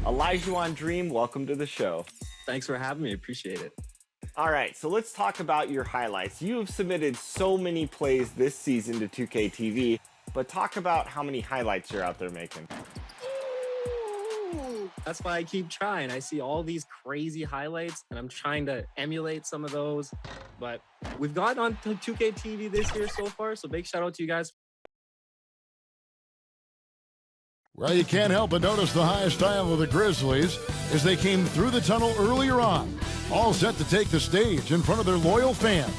Elijah Dream, welcome to the show. Thanks for having me. Appreciate it. All right, so let's talk about your highlights. You have submitted so many plays this season to 2K TV, but talk about how many highlights you're out there making. That's why I keep trying. I see all these crazy highlights, and I'm trying to emulate some of those. But we've gotten on to 2K TV this year so far, so big shout out to you guys. Well, you can't help but notice the high style of the Grizzlies as they came through the tunnel earlier on, all set to take the stage in front of their loyal fans.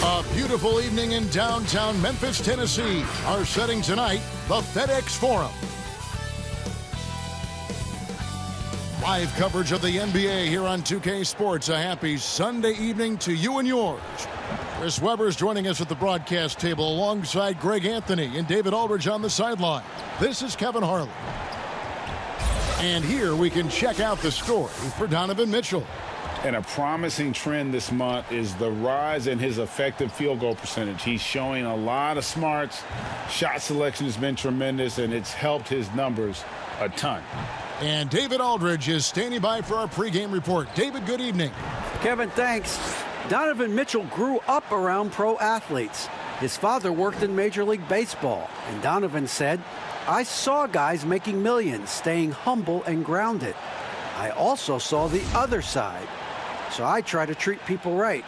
A beautiful evening in downtown Memphis, Tennessee. Our setting tonight, the FedEx Forum. Live coverage of the NBA here on 2K Sports. A happy Sunday evening to you and yours. Chris Webber's joining us at the broadcast table alongside Greg Anthony and David Aldridge on the sideline. This is Kevin Harlan. And here we can check out the story for Donovan Mitchell. And a promising trend this month is the rise in his effective field goal percentage. He's showing a lot of smarts. Shot selection has been tremendous, and it's helped his numbers a ton. And David Aldridge is standing by for our pregame report. David, good evening. Kevin, thanks. Donovan Mitchell grew up around pro athletes. His father worked in Major League Baseball, and Donovan said, "I saw guys making millions, staying humble and grounded. I also saw the other side. So I try to treat people right.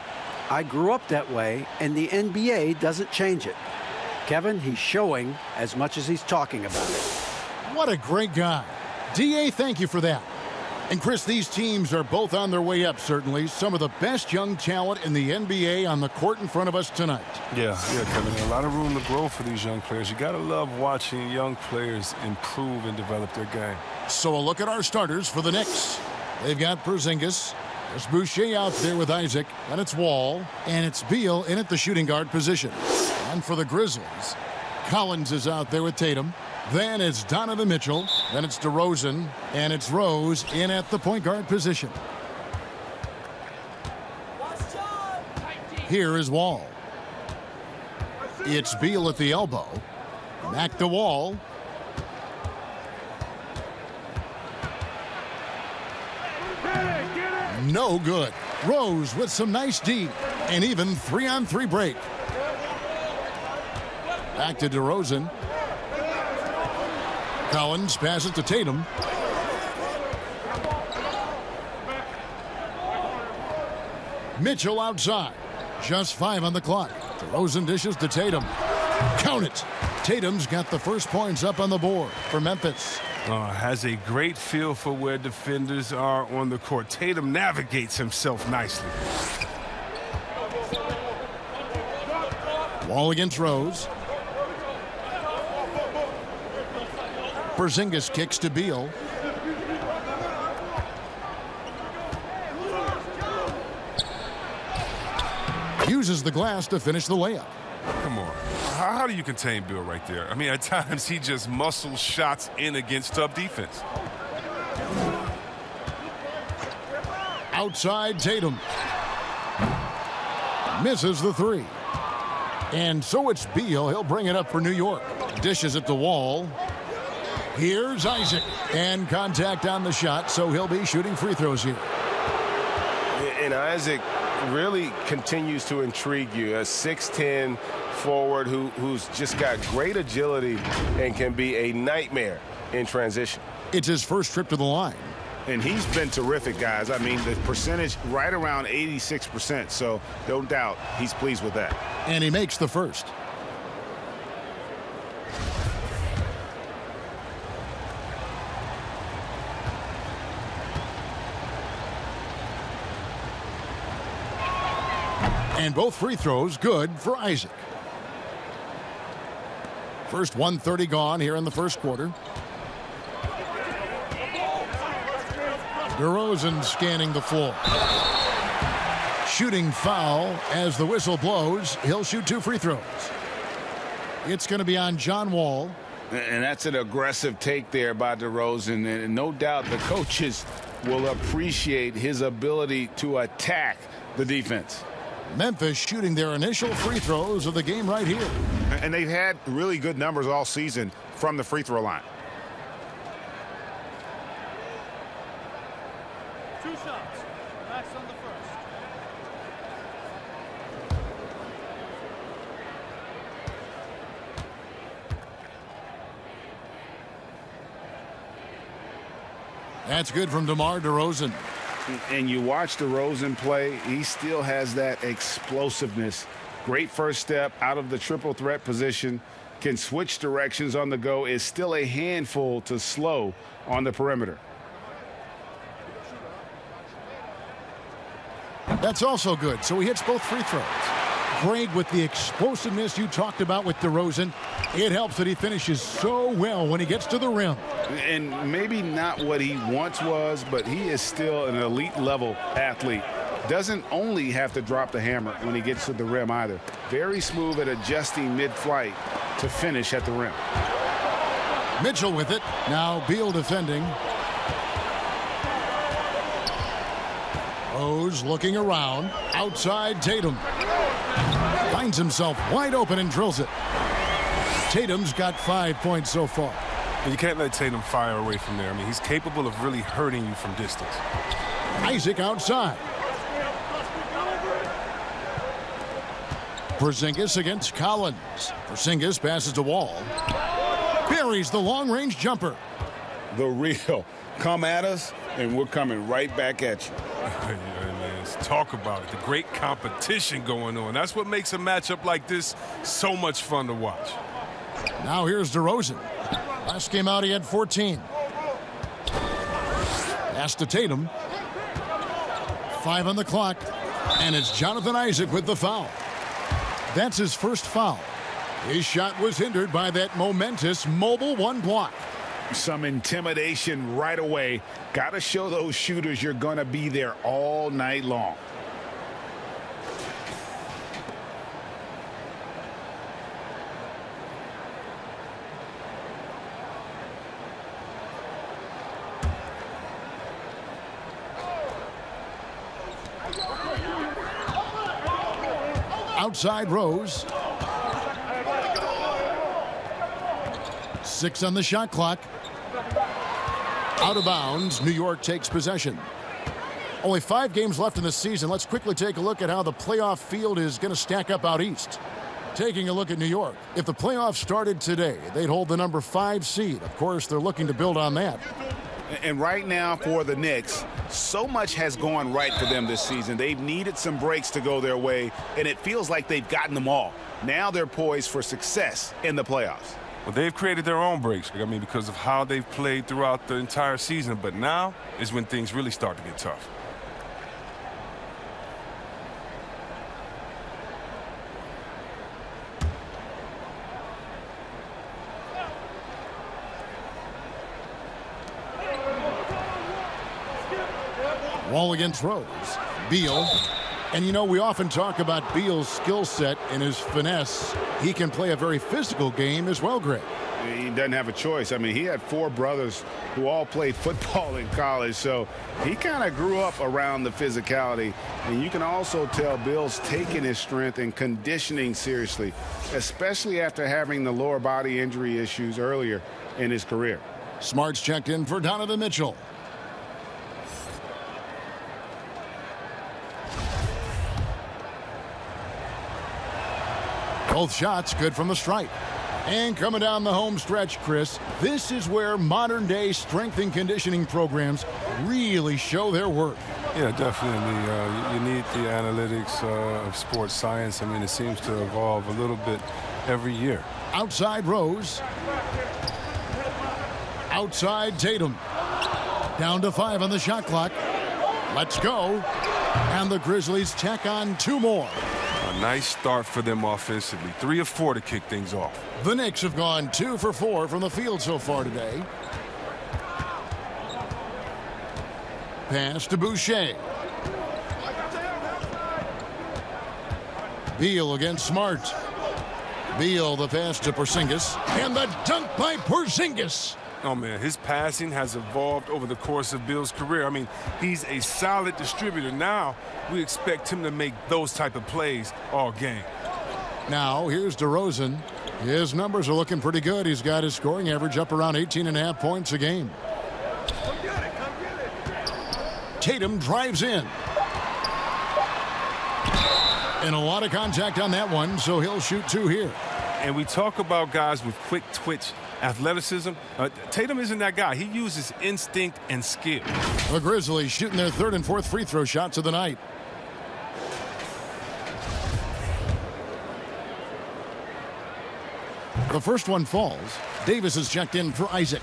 I grew up that way, and the NBA doesn't change it." Kevin, he's showing as much as he's talking about it. What a great guy. DA, thank you for that. And Chris, these teams are both on their way up, certainly. Some of the best young talent in the NBA on the court in front of us tonight. Yeah, Kevin. A lot of room to grow for these young players. You got to love watching young players improve and develop their game. So a look at our starters for the Knicks. They've got Porzingis. There's Boucher out there with Isaac. And it's Wall. And it's Beal in at the shooting guard position. And for the Grizzlies, Collins is out there with Tatum. Then it's Donovan Mitchell. Then it's DeRozan. And it's Rose in at the point guard position. Here is Wall. It's Beal at the elbow. Back to Wall. No good. Rose with some nice D. And even 3-on-3 break. Back to DeRozan. Collins passes to Tatum. Mitchell outside. Just 5 on the clock. DeRozan dishes to Tatum. Count it. Tatum's got the first points up on the board for Memphis. Has a great feel for where defenders are on the court. Tatum navigates himself nicely. Wall against Rose. Porzingis kicks to Beal. Uses the glass to finish the layup. Come on. How do you contain Beal right there? I mean, at times he just muscles shots in against tough defense. Outside Tatum. Misses the 3. And so it's Beal. He'll bring it up for New York. Dishes it to Wall. Here's Isaac. And contact on the shot, so he'll be shooting free throws here. And Isaac really continues to intrigue you. A 6'10" forward who's just got great agility and can be a nightmare in transition. It's his first trip to the line. And he's been terrific, guys. I mean, the percentage right around 86%, so no doubt he's pleased with that. And he makes the first. And both free throws good for Isaac. First 1:30 gone here in the first quarter. DeRozan scanning the floor. Shooting foul as the whistle blows. He'll shoot 2 free throws. It's going to be on John Wall. And that's an aggressive take there by DeRozan. And no doubt the coaches will appreciate his ability to attack the defense. Memphis shooting their initial free throws of the game right here. And they've had really good numbers all season from the free throw line. 2 shots. Max on the first. That's good from DeMar DeRozan. And you watch DeRozan play, he still has that explosiveness. Great first step out of the triple threat position. Can switch directions on the go. Is still a handful to slow on the perimeter. That's also good. So he hits both free throws. Greg, with the explosiveness you talked about with DeRozan, it helps that he finishes so well when he gets to the rim. And maybe not what he once was, but he is still an elite level athlete. Doesn't only have to drop the hammer when he gets to the rim either. Very smooth at adjusting mid-flight to finish at the rim. Mitchell with it. Now Beal defending. Rose looking around. Outside Tatum. Finds himself wide open and drills it. Tatum's got 5 points so far. You can't let Tatum fire away from there. I mean, he's capable of really hurting you from distance. Isaac outside. Porzingis against Collins. Porzingis passes the Wall. Buries the long-range jumper. The real. Come at us, and we're coming right back at you. Yeah, man, let's talk about it. The great competition going on. That's what makes a matchup like this so much fun to watch. Now here's DeRozan. Last game out, he had 14. Pass to Tatum. 5 on the clock. And it's Jonathan Isaac with the foul. That's his first foul. His shot was hindered by that momentous mobile 1 block. Some intimidation right away. Got to show those shooters you're going to be there all night long. Outside Rose. 6 on the shot clock. Out of bounds. New York takes possession. Only 5 games left in the season. Let's quickly take a look at how the playoff field is going to stack up out east. Taking a look at New York. If the playoffs started today, they'd hold the number 5 seed. Of course, they're looking to build on that. And right now for the Knicks, so much has gone right for them this season. They've needed some breaks to go their way, and it feels like they've gotten them all. Now they're poised for success in the playoffs. Well, they've created their own breaks, I mean, because of how they've played throughout the entire season. But now is when things really start to get tough. Wall against Rose. Beal. And, you know, we often talk about Beal's skill set and his finesse. He can play a very physical game as well, Greg. He doesn't have a choice. I mean, he had 4 brothers who all played football in college, so he kind of grew up around the physicality. And you can also tell Bill's taking his strength and conditioning seriously, especially after having the lower body injury issues earlier in his career. Smart's checked in for Donovan Mitchell. Both shots good from the stripe. And coming down the home stretch, Chris, this is where modern-day strength and conditioning programs really show their worth. Yeah, definitely. You need the analytics of sports science. I mean, it seems to evolve a little bit every year. Outside Rose. Outside Tatum. Down to 5 on the shot clock. Let's go. And the Grizzlies tack on 2 more. A nice start for them offensively. 3 of 4 to kick things off. The Knicks have gone 2 for 4 from the field so far today. Pass to Boucher. Beal against Smart. Beal the pass to Porzingis. And the dunk by Porzingis. Oh, man, his passing has evolved over the course of Bill's career. I mean, he's a solid distributor. Now we expect him to make those type of plays all game. Now here's DeRozan. His numbers are looking pretty good. He's got his scoring average up around 18.5 points a game. Tatum drives in. And a lot of contact on that one, so he'll shoot 2 here. And we talk about guys with quick twitch athleticism. Tatum isn't that guy. He uses instinct and skill. The Grizzlies shooting their 3rd and 4th free throw shots of the night. The first one falls. Davis is checked in for Isaac.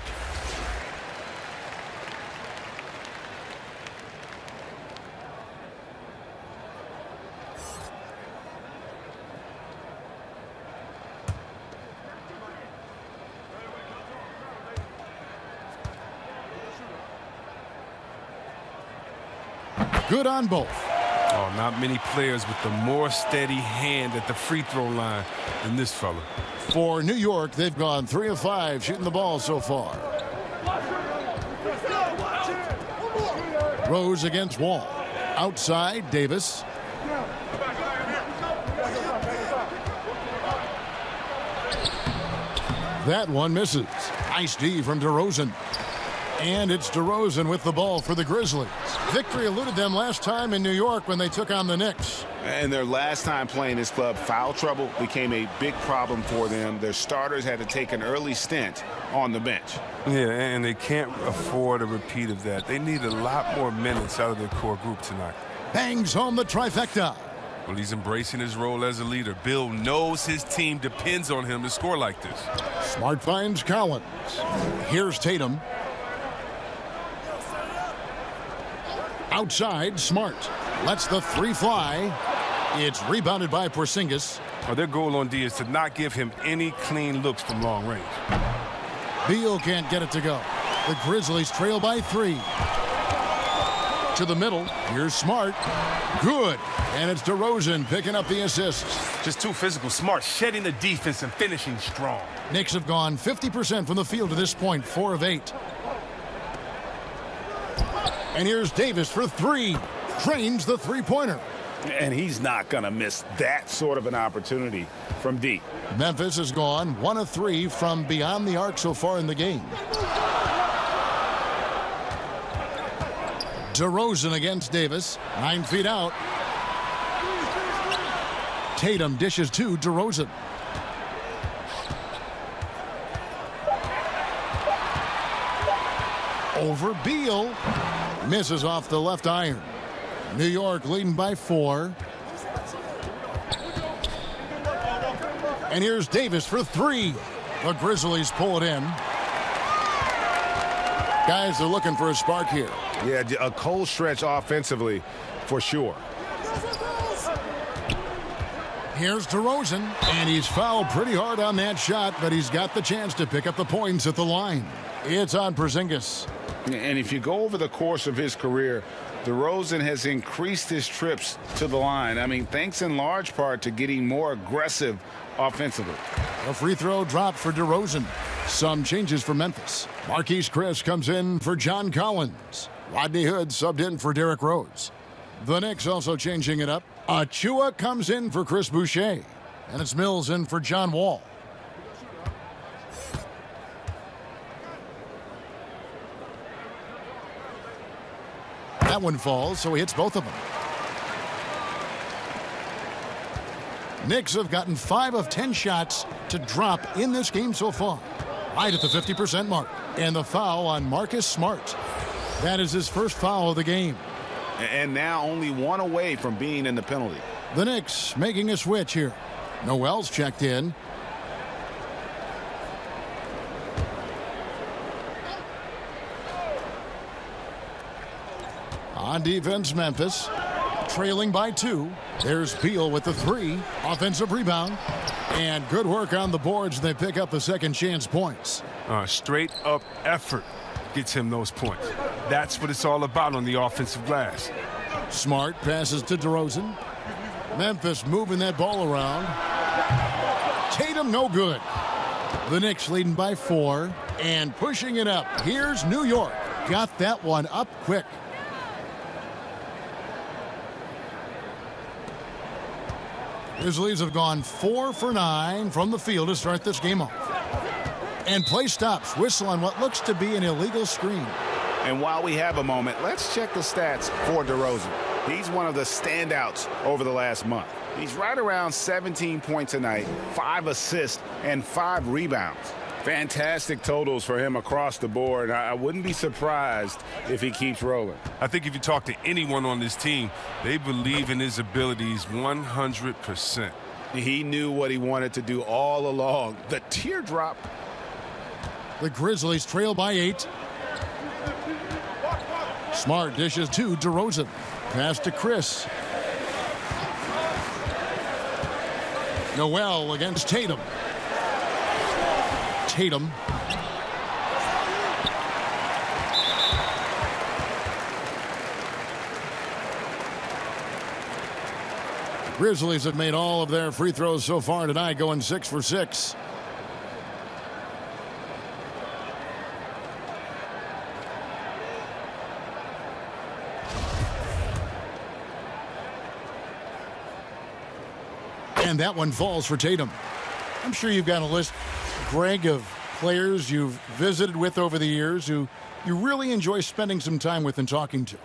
Good on both. Oh, not many players with the more steady hand at the free throw line than this fella. For New York, they've gone 3 of 5 shooting the ball so far. Rose against Wall. Outside, Davis. That one misses. Nice D from DeRozan. And it's DeRozan with the ball for the Grizzlies. Victory eluded them last time in New York when they took on the Knicks. And their last time playing this club, foul trouble became a big problem for them. Their starters had to take an early stint on the bench. Yeah, and they can't afford a repeat of that. They need a lot more minutes out of their core group tonight. Bangs home the trifecta. Well, he's embracing his role as a leader. Bill knows his team depends on him to score like this. Smart finds Collins. Here's Tatum. Outside, Smart lets the 3 fly. It's rebounded by Porzingis. Well, their goal on D is to not give him any clean looks from long range. Beal can't get it to go. The Grizzlies trail by 3. To the middle. Here's Smart. Good. And it's DeRozan picking up the assists. Just too physical. Smart shedding the defense and finishing strong. Knicks have gone 50% from the field to this point, 4 of 8. And here's Davis for 3. Drains the 3-pointer. And he's not going to miss that sort of an opportunity from deep. Memphis has gone 1 of 3 from beyond the arc so far in the game. DeRozan against Davis. 9 feet out. Tatum dishes to DeRozan. Over Beal. Misses off the left iron. New York leading by 4. And here's Davis for 3. The Grizzlies pull it in. Guys are looking for a spark here. Yeah, a cold stretch offensively for sure. Here's DeRozan, and he's fouled pretty hard on that shot, but he's got the chance to pick up the points at the line. It's on Porzingis. And if you go over the course of his career, DeRozan has increased his trips to the line. I mean, thanks in large part to getting more aggressive offensively. A free throw dropped for DeRozan. Some changes for Memphis. Marquise Chris comes in for John Collins. Rodney Hood subbed in for Derrick Rose. The Knicks also changing it up. Achua comes in for Chris Boucher. And it's Mills in for John Wall. That one falls, so he hits both of them. Knicks have gotten 5 of 10 shots to drop in this game so far. Right at the 50% mark. And the foul on Marcus Smart. That is his first foul of the game. And now only 1 away from being in the penalty. The Knicks making a switch here. Noel's checked in. On defense, Memphis. Trailing by 2. There's Beal with the 3. Offensive rebound. And good work on the boards. They pick up the second chance points. Straight up effort gets him those points. That's what it's all about on the offensive glass. Smart passes to DeRozan. Memphis moving that ball around. Tatum no good. The Knicks leading by 4 and pushing it up. Here's New York. Got that one up quick. Grizzlies have gone 4 for 9 from the field to start this game off. And play stops. Whistle on what looks to be an illegal screen. And while we have a moment, let's check the stats for DeRozan. He's one of the standouts over the last month. He's right around 17 points a night, 5 assists, and 5 rebounds. Fantastic totals for him across the board. I wouldn't be surprised if he keeps rolling. I think if you talk to anyone on this team, they believe in his abilities 100%. He knew what he wanted to do all along. The teardrop. The Grizzlies trail by 8. Smart dishes to DeRozan. Pass to Chris. Noel against Tatum. Tatum. Grizzlies have made all of their free throws so far tonight, going 6 for 6. And that one falls for Tatum. I'm sure you've got a list, Greg, of players you've visited with over the years who you really enjoy spending some time with and talking to.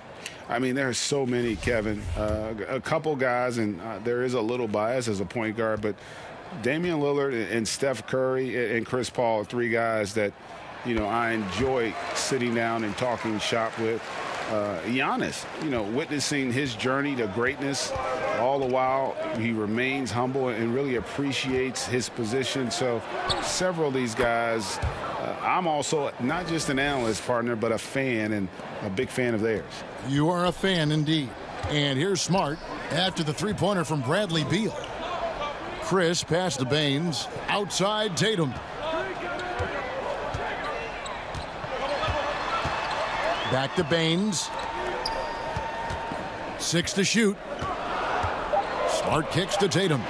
I mean, there are so many, Kevin. A couple guys, and there is a little bias as a point guard, but Damian Lillard and Steph Curry and Chris Paul are 3 guys that, you know, I enjoy sitting down and talking shop with. Giannis, you know, witnessing his journey to greatness, all the while he remains humble and really appreciates his position. So several of these guys, I'm also not just an analyst, partner, but a fan, and a big fan of theirs. You are a fan indeed. And here's Smart after the three-pointer from Bradley Beal. Chris pass to Baines. Outside Tatum. Back to Baines. 6 to shoot. Smart kicks to Tatum.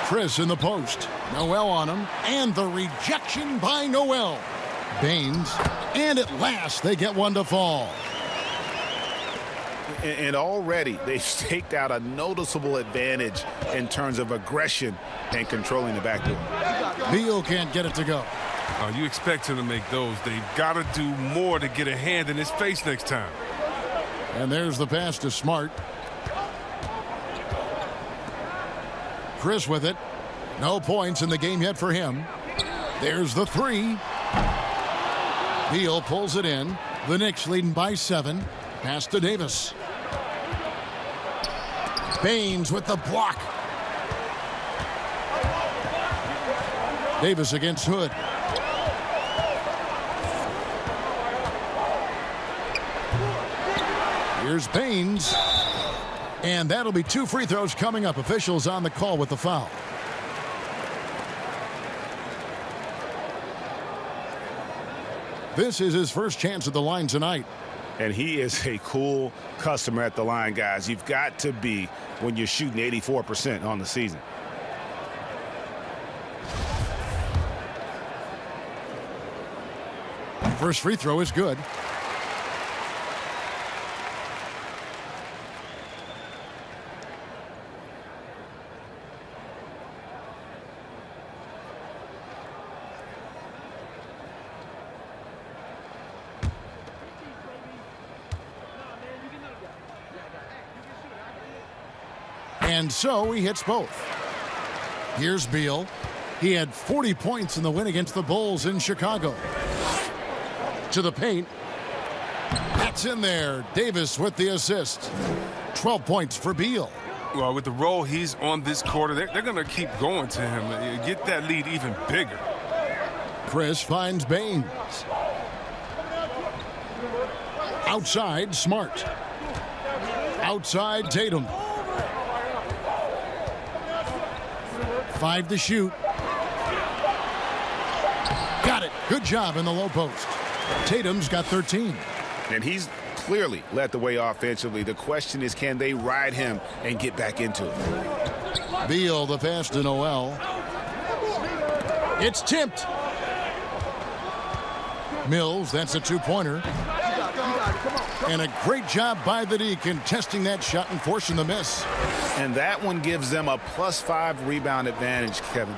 Chris in the post. Noel on him. And the rejection by Noel. Baines. And at last they get one to fall. And already they've staked out a noticeable advantage in terms of aggression and controlling the backdoor. Beal can't get it to go. You expect him to make those. They've got to do more to get a hand in his face next time. And there's the pass to Smart. Chris with it. No points in the game yet for him. There's the 3. Beal pulls it in. The Knicks leading by 7. Pass to Davis. Baines with the block. Davis against Hood. Here's Baines. And that'll be 2 free throws coming up. Officials on the call with the foul. This is his first chance at the line tonight. And he is a cool customer at the line, guys. You've got to be when you're shooting 84% on the season. First free throw is good. And so he hits both. Here's Beal. He had 40 points in the win against the Bulls in Chicago. To the paint. That's in there. Davis with the assist. 12 points for Beal. Well, with the role he's on this quarter, they're going to keep going to him. Get that lead even bigger. Chris finds Baines. Outside, Smart. Outside, Tatum. 5 to shoot. Got it. Good job in the low post. Tatum's got 13. And he's clearly led the way offensively. The question is, can they ride him and get back into it? Beal, the pass to Noel. It's tipped. Mills, that's a 2-pointer. And a great job by the D contesting that shot and forcing the miss. And that one gives them a +5 rebound advantage, Kevin.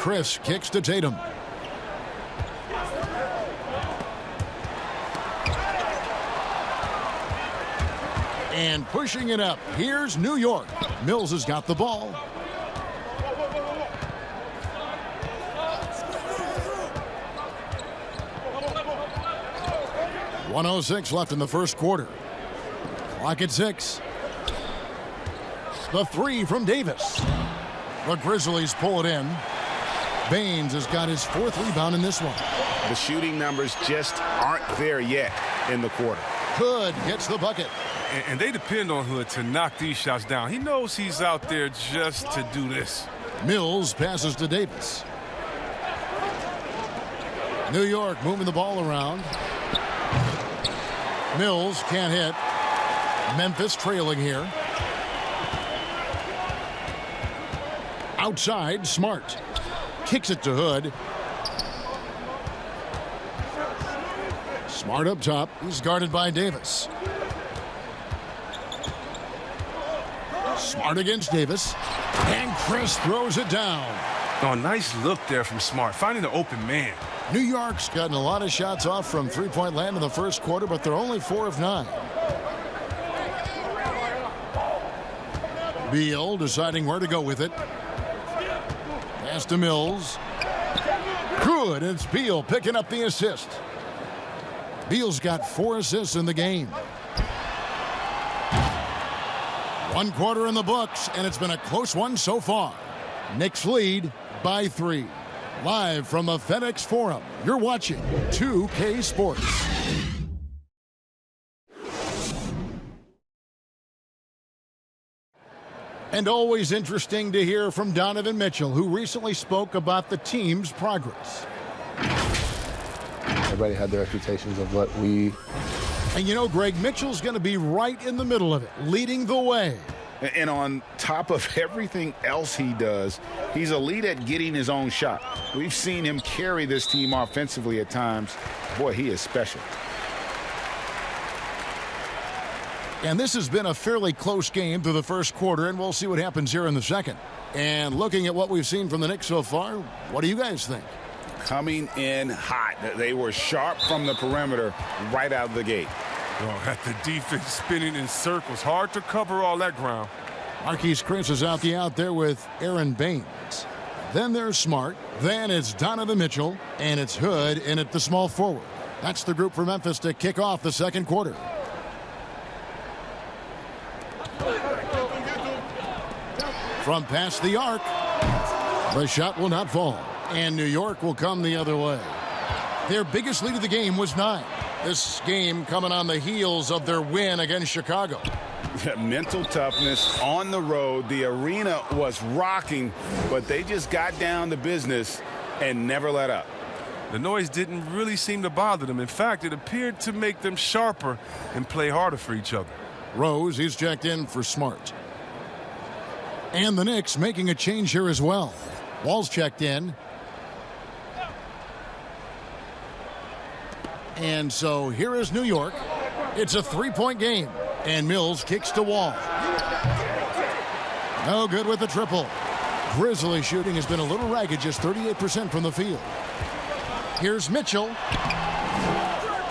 Chris kicks to Tatum. And pushing it up, here's New York. Mills has got the ball. .106 left in the first quarter. Clock at 6. The three from Davis. The Grizzlies pull it in. Baines has got his 4th rebound in this one. The shooting numbers just aren't there yet in the quarter. Hood gets the bucket. And they depend on Hood to knock these shots down. He knows he's out there just to do this. Mills passes to Davis. New York moving the ball around. Mills can't hit. Memphis trailing here. Outside, Smart. Kicks it to Hood. Smart up top. He's guarded by Davis. Smart against Davis. And Chris throws it down. Oh, nice look there from Smart, finding the open man. New York's gotten a lot of shots off from three-point land in the first quarter, but they're only 4 of 9. Beal deciding where to go with it. Pass to Mills. Good, it's Beal picking up the assist. Beal's got 4 assists in the game. 1 quarter in the books, and it's been a close one so far. Knicks lead by 3. Live from the FedEx Forum, you're watching 2K Sports. And always interesting to hear from Donovan Mitchell, who recently spoke about the team's progress. Everybody had their expectations of what we... And you know, Greg, Mitchell's going to be right in the middle of it, leading the way. And on top of everything else he does, he's elite at getting his own shot. We've seen him carry this team offensively at times. Boy, he is special. And this has been a fairly close game through the first quarter, and we'll see what happens here in the second. And looking at what we've seen from the Knicks so far, what do you guys think? Coming in hot. They were sharp from the perimeter right out of the gate. Oh, at the defense spinning in circles. Hard to cover all that ground. Marquise Chris is out there with Aaron Baines. Then there's Smart. Then it's Donovan Mitchell. And it's Hood in at the small forward. That's the group for Memphis to kick off the second quarter. From past the arc. The shot will not fall. And New York will come the other way. Their biggest lead of the game was 9. This game coming on the heels of their win against Chicago. Mental toughness on the road. The arena was rocking, but they just got down to business and never let up. The noise didn't really seem to bother them. In fact, it appeared to make them sharper and play harder for each other. Rose, he's checked in for Smart. And the Knicks making a change here as well. Wall's checked in. And so here is New York. It's a 3-point game. And Mills kicks to Wall. No good with the triple. Grizzly shooting has been a little ragged, just 38% from the field. Here's Mitchell.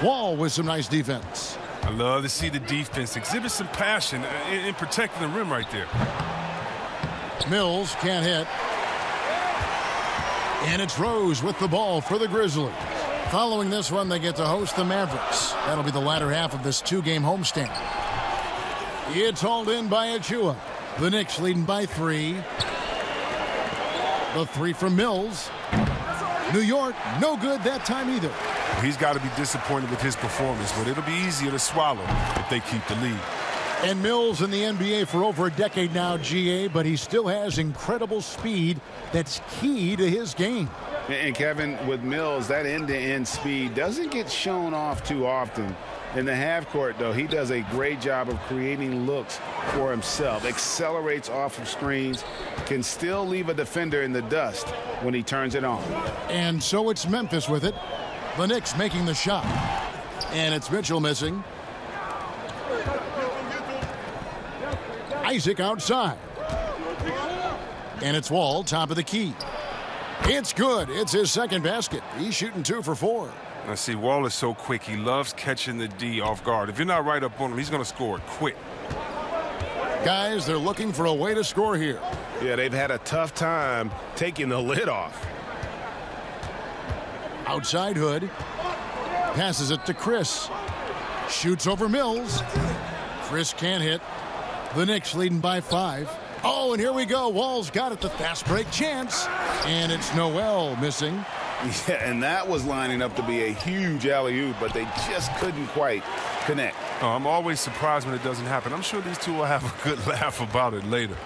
Wall with some nice defense. I love to see the defense exhibit some passion in protecting the rim right there. Mills can't hit. And it's Rose with the ball for the Grizzlies. Following this one, they get to host the Mavericks. That'll be the latter half of this 2-game homestand. It's hauled in by Achua. The Knicks leading by 3. The 3 from Mills. New York, no good that time either. He's got to be disappointed with his performance, but it'll be easier to swallow if they keep the lead. And Mills in the NBA for over a decade now, GA, but he still has incredible speed that's key to his game. And Kevin, with Mills, that end-to-end speed doesn't get shown off too often. In the half court, though, he does a great job of creating looks for himself, accelerates off of screens, can still leave a defender in the dust when he turns it on. And so it's Memphis with it. The Knicks making the shot. And it's Mitchell missing. Isaac outside. And it's Wall, top of the key. It's good. It's his second basket. He's shooting 2 for 4. I see Wall is so quick. He loves catching the D off guard. If you're not right up on him, he's going to score it quick. Guys, they're looking for a way to score here. Yeah, they've had a tough time taking the lid off. Outside Hood. Passes it to Chris. Shoots over Mills. Chris can't hit. The Knicks leading by 5. Oh, and here we go. Wall's got it. The fast break chance. And it's Noel missing. Yeah, and that was lining up to be a huge alley-oop, but they just couldn't quite connect. Oh, I'm always surprised when it doesn't happen. I'm sure these two will have a good laugh about it later.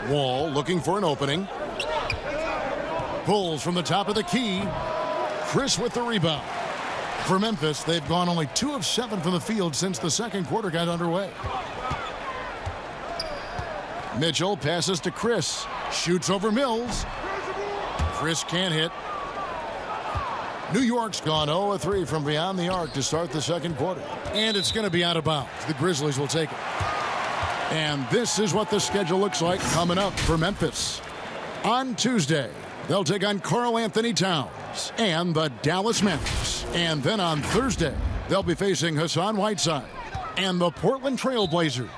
Wall looking for an opening. Pulls from the top of the key. Chris with the rebound. For Memphis, they've gone only 2 of 7 from the field since the second quarter got underway. Mitchell passes to Chris. Shoots over Mills. Chris can't hit. New York's gone 0 of 3 from beyond the arc to start the second quarter. And it's going to be out of bounds. The Grizzlies will take it. And this is what the schedule looks like coming up for Memphis. On Tuesday, they'll take on Karl Anthony Towns and the Dallas Mavericks. And then on Thursday, they'll be facing Hassan Whiteside and the Portland Trail Blazers.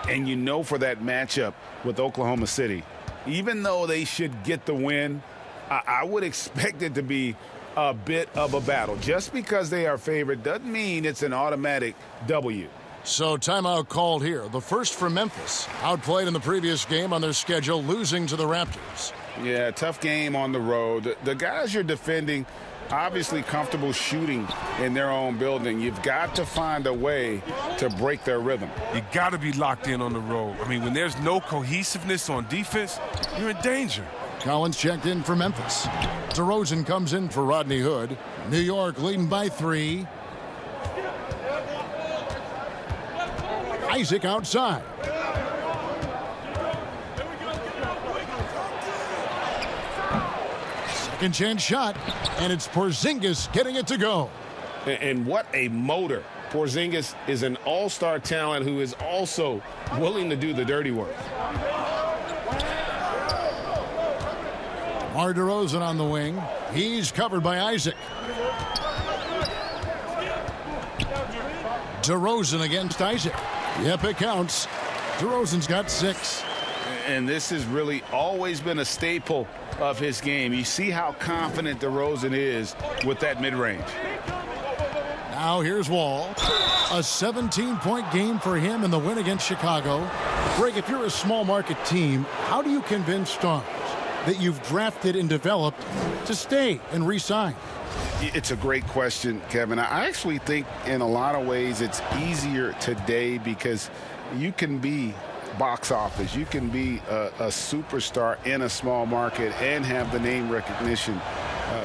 And you know, for that matchup with Oklahoma City, even though they should get the win, I would expect it to be a bit of a battle. Just because they are favored doesn't mean it's an automatic W. So timeout called here. The first for Memphis. Outplayed in the previous game on their schedule, losing to the Raptors. Yeah, tough game on the road. The guys you're defending, obviously comfortable shooting in their own building. You've got to find a way to break their rhythm. You got to be locked in on the road. I mean, when there's no cohesiveness on defense, you're in danger. Collins checked in for Memphis. DeRozan comes in for Rodney Hood. New York leading by 3. Isaac outside. Second chance shot, and it's Porzingis getting it to go. And what a motor. Porzingis is an all-star talent who is also willing to do the dirty work. Mar DeRozan on the wing. He's covered by Isaac. DeRozan against Isaac. Yep, it counts. DeRozan's got 6. And this has really always been a staple of his game. You see how confident DeRozan is with that mid-range. Now here's Wall. A 17-point game for him in the win against Chicago. Greg, if you're a small market team, how do you convince stars that you've drafted and developed to stay and re-sign? It's a great question, Kevin. I actually think in a lot of ways it's easier today because you can be box office. You can be a superstar in a small market and have the name recognition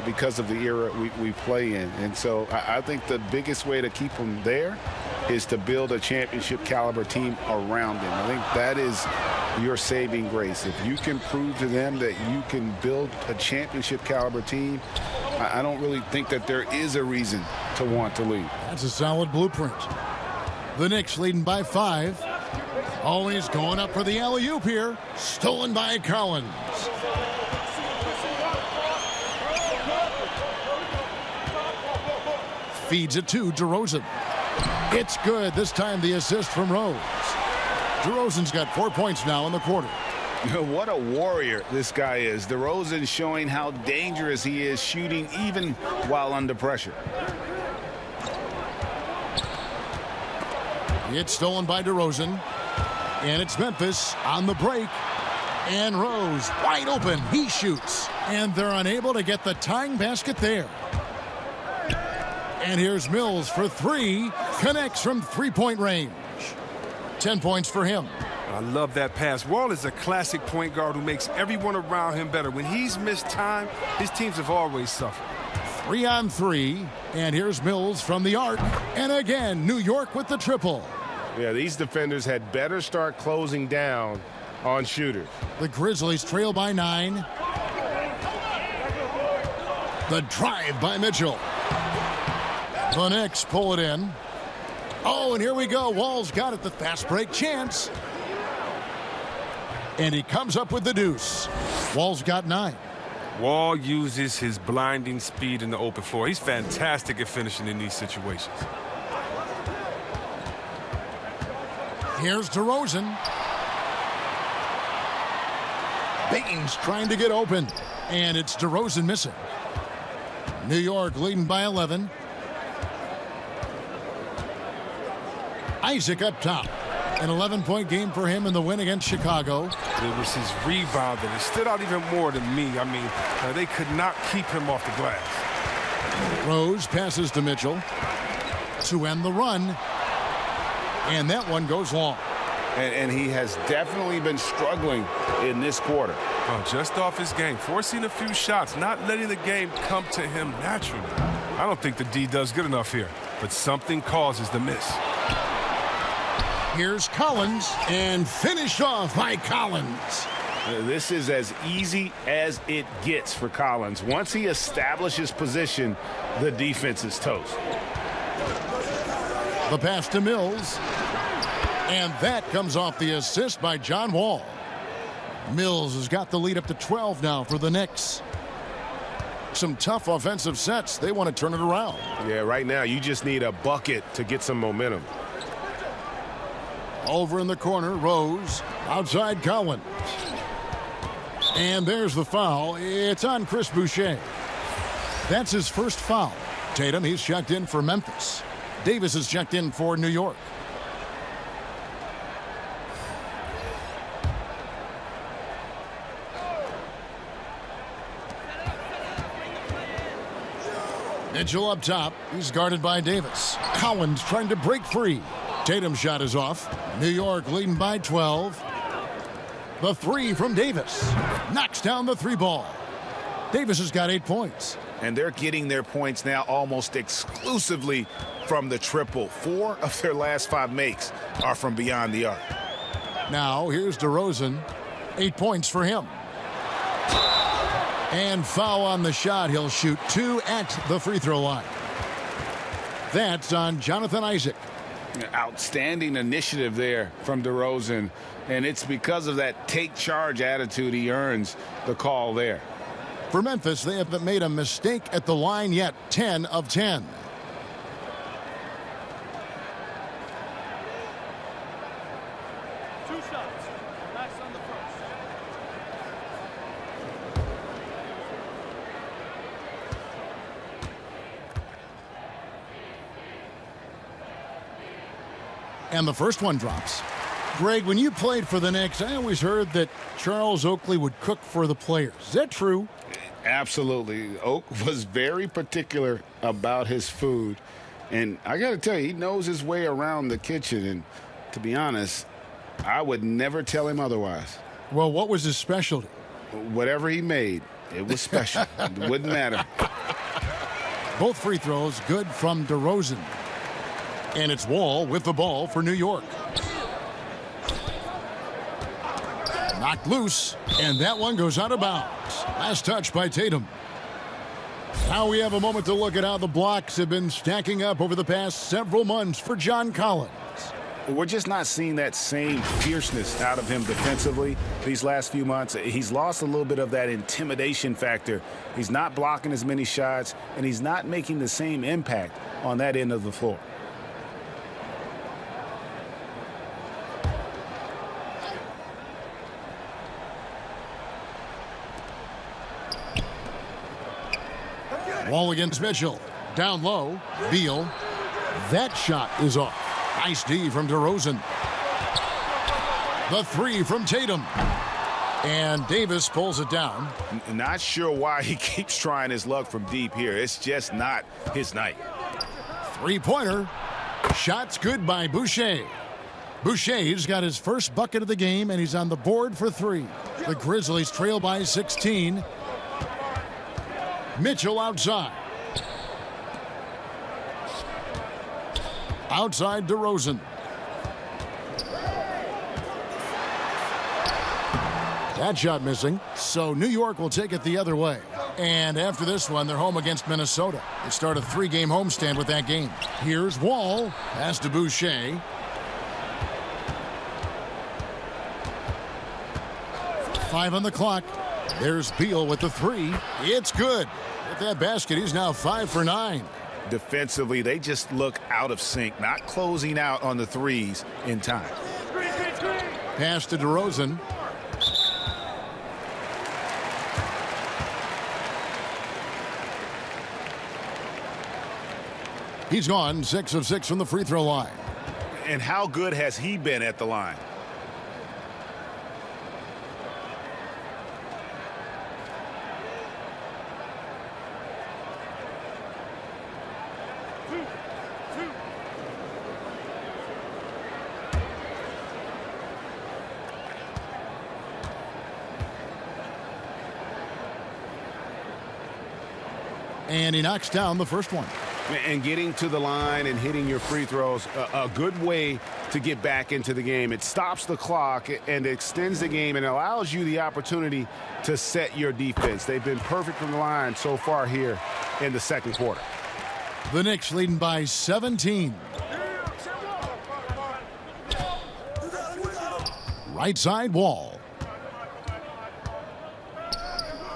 because of the era we play in. And so I think the biggest way to keep them there is to build a championship caliber team around them. I think that is your saving grace. If you can prove to them that you can build a championship caliber team, I don't really think that there is a reason to want to leave. That's a solid blueprint. The Knicks leading by 5. Always going up for the alley-oop here. Stolen by Collins. Feeds it to DeRozan. It's good. This time the assist from Rose. DeRozan's got 4 points now in the quarter. What a warrior this guy is. DeRozan showing how dangerous he is shooting even while under pressure. It's stolen by DeRozan. And it's Memphis on the break. And Rose wide open. He shoots. And they're unable to get the tying basket there. And here's Mills for 3. Connects from three-point range. 10 points for him. I love that pass. Wall is a classic point guard who makes everyone around him better. When he's missed time, his teams have always suffered. 3 on 3. And here's Mills from the arc. And again, New York with the triple. Yeah, these defenders had better start closing down on shooters. The Grizzlies trail by 9. The drive by Mitchell. The Knicks pull it in. Oh, and here we go. Wall's got it. The fast break chance. And he comes up with the deuce. Wall's got 9. Wall uses his blinding speed in the open floor. He's fantastic at finishing in these situations. Here's DeRozan. Baines trying to get open. And it's DeRozan missing. New York leading by 11. Isaac up top. An 11-point game for him in the win against Chicago. It was his rebound that stood out even more to me. I mean, they could not keep him off the glass. Rose passes to Mitchell to end the run. And that one goes long. And he has definitely been struggling in this quarter. Oh, just off his game, forcing a few shots, not letting the game come to him naturally. I don't think the D does good enough here, but something causes the miss. Here's Collins, and finished off by Collins. This is as easy as it gets for Collins. Once he establishes position, the defense is toast. The pass to Mills. And that comes off the assist by John Wall. Mills has got the lead up to 12 now for the Knicks. Some tough offensive sets. They want to turn it around. Yeah, right now you just need a bucket to get some momentum. Over in the corner, Rose. Outside Collins. And there's the foul. It's on Chris Boucher. That's his first foul. Tatum, he's checked in for Memphis. Davis is checked in for New York. Mitchell up top. He's guarded by Davis. Collins trying to break free. Tatum's shot is off. New York leading by 12. The three from Davis. Knocks down the 3 ball. Davis has got 8 points. And they're getting their points now almost exclusively from the triple. 4 of their last 5 makes are from beyond the arc. Now here's DeRozan. 8 points for him. And foul on the shot. He'll shoot 2 at the free throw line. That's on Jonathan Isaac. Outstanding initiative there from DeRozan. And it's because of that take charge attitude he earns the call there. For Memphis, they haven't made a mistake at the line yet. 10 of 10. Two shots. Last on the first. And the first one drops. Greg, when you played for the Knicks, I always heard that Charles Oakley would cook for the players. Is that true? Absolutely. Oak was very particular about his food. And I got to tell you, he knows his way around the kitchen. And to be honest, I would never tell him otherwise. Well, what was his specialty? Whatever he made, it was special. It wouldn't matter. Both free throws good from DeRozan. And it's Wall with the ball for New York. Knocked loose, and that one goes out of bounds. Last touch by Tatum. Now we have a moment to look at how the blocks have been stacking up over the past several months for John Collins. We're just not seeing that same fierceness out of him defensively these last few months. He's lost a little bit of that intimidation factor. He's not blocking as many shots, and he's not making the same impact on that end of the floor. Wall against Mitchell. Down low. Beal. That shot is off. Nice D from DeRozan. The 3 from Tatum. And Davis pulls it down. Not sure why he keeps trying his luck from deep here. It's just not his night. 3-pointer. Shots good by Boucher. Boucher's got his first bucket of the game, and he's on the board for 3. The Grizzlies trail by 16. Mitchell outside. Outside DeRozan. That shot missing. So New York will take it the other way. And after this one, they're home against Minnesota. They start a 3-game homestand with that game. Here's Wall. Pass to Boucher. 5 on the clock. There's Beal with the 3. It's good. With that basket, he's now 5 for 9. Defensively, they just look out of sync, not closing out on the threes in time. Pass to DeRozan. He's gone 6 of 6 from the free throw line. And how good has he been at the line? And he knocks down the first one. And getting to the line and hitting your free throws, a good way to get back into the game. It stops the clock and extends the game and allows you the opportunity to set your defense. They've been perfect from the line so far here in the second quarter. The Knicks leading by 17. Right side Wall.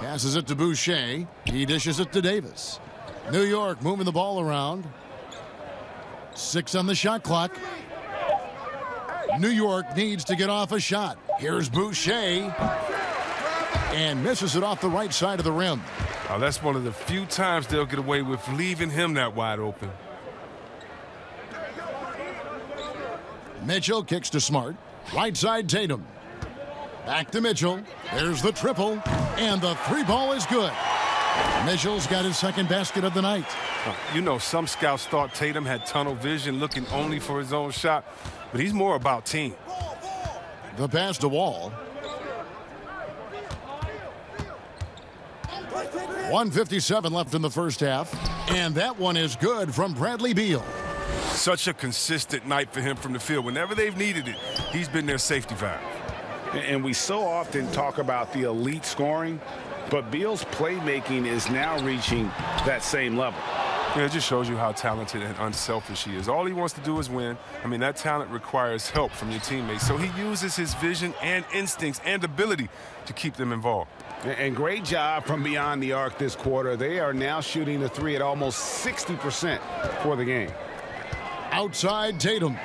Passes it to Boucher. He dishes it to Davis. New York moving the ball around. 6 on the shot clock. New York needs to get off a shot. Here's Boucher. And misses it off the right side of the rim. Oh, that's one of the few times they'll get away with leaving him that wide open. Mitchell kicks to Smart. Right side Tatum. Back to Mitchell. There's the triple. And the 3 ball is good. Mitchell's got his second basket of the night. You know, some scouts thought Tatum had tunnel vision, looking only for his own shot, but he's more about team. The pass to Wall. 1:57 left in the first half. And that one is good from Bradley Beal. Such a consistent night for him from the field. Whenever they've needed it, he's been their safety valve. And we so often talk about the elite scoring, but Beal's playmaking is now reaching that same level. Yeah, it just shows you how talented and unselfish he is. All he wants to do is win. I mean, that talent requires help from your teammates. So he uses his vision and instincts and ability to keep them involved. And great job from beyond the arc this quarter. They are now shooting the 3 at almost 60% for the game. Outside Tatum.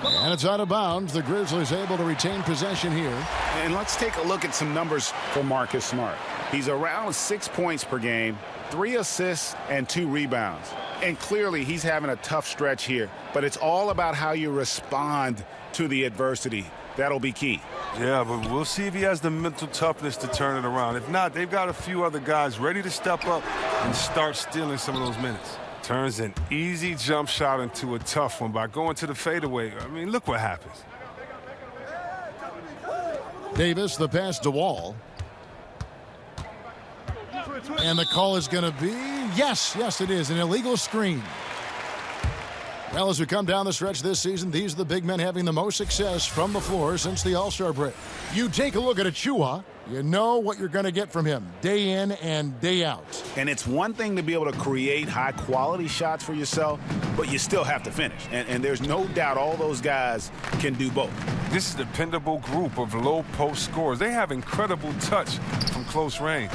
And it's out of bounds. The Grizzlies able to retain possession here. And let's take a look at some numbers for Marcus Smart. He's around 6 points per game, 3 assists, and 2 rebounds. And clearly he's having a tough stretch here. But it's all about how you respond to the adversity. That'll be key. Yeah, but we'll see if he has the mental toughness to turn it around. If not, they've got a few other guys ready to step up and start stealing some of those minutes. Turns an easy jump shot into a tough one by going to the fadeaway. I mean, look what happens. Davis, the pass to Wall. And the call is going to be, yes, it is, an illegal screen. Well, as we come down the stretch this season, these are the big men having the most success from the floor since the All-Star break. You take a look at Achua, you know what you're going to get from him day in and day out. And it's one thing to be able to create high-quality shots for yourself, but you still have to finish. And there's no doubt all those guys can do both. This is a dependable group of low-post scorers. They have incredible touch from close range.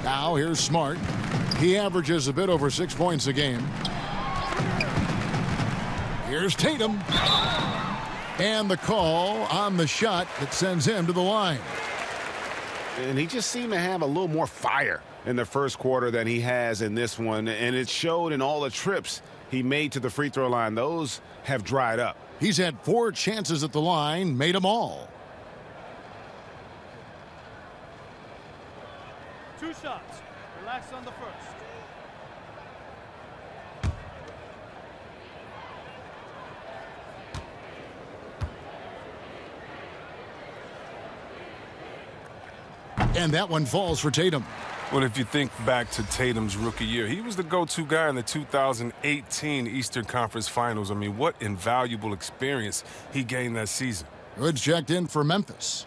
Now here's Smart. He averages a bit over 6 points a game. Here's Tatum. And the call on the shot that sends him to the line. And he just seemed to have a little more fire in the first quarter than he has in this one. And it showed in all the trips he made to the free throw line. Those have dried up. He's had 4 chances at the line, made them all. 2 shots. Relax on the first. And that one falls for Tatum. Well, if you think back to Tatum's rookie year, he was the go-to guy in the 2018 Eastern Conference Finals. I mean, what invaluable experience he gained that season. Good checked in for Memphis.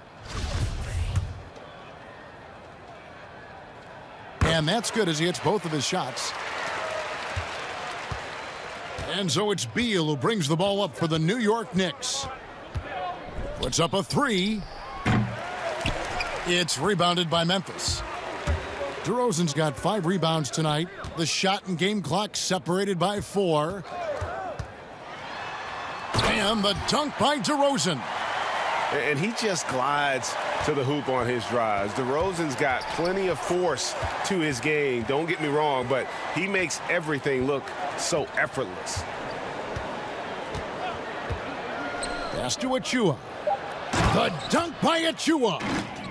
And that's good as he hits both of his shots. And so it's Beal who brings the ball up for the New York Knicks. Puts up a three. It's rebounded by Memphis. DeRozan's got 5 rebounds tonight. The shot and game clock separated by 4. And the dunk by DeRozan. And he just glides to the hoop on his drives. DeRozan's got plenty of force to his game. Don't get me wrong, but he makes everything look so effortless. Pass to Achua. The dunk by Achua.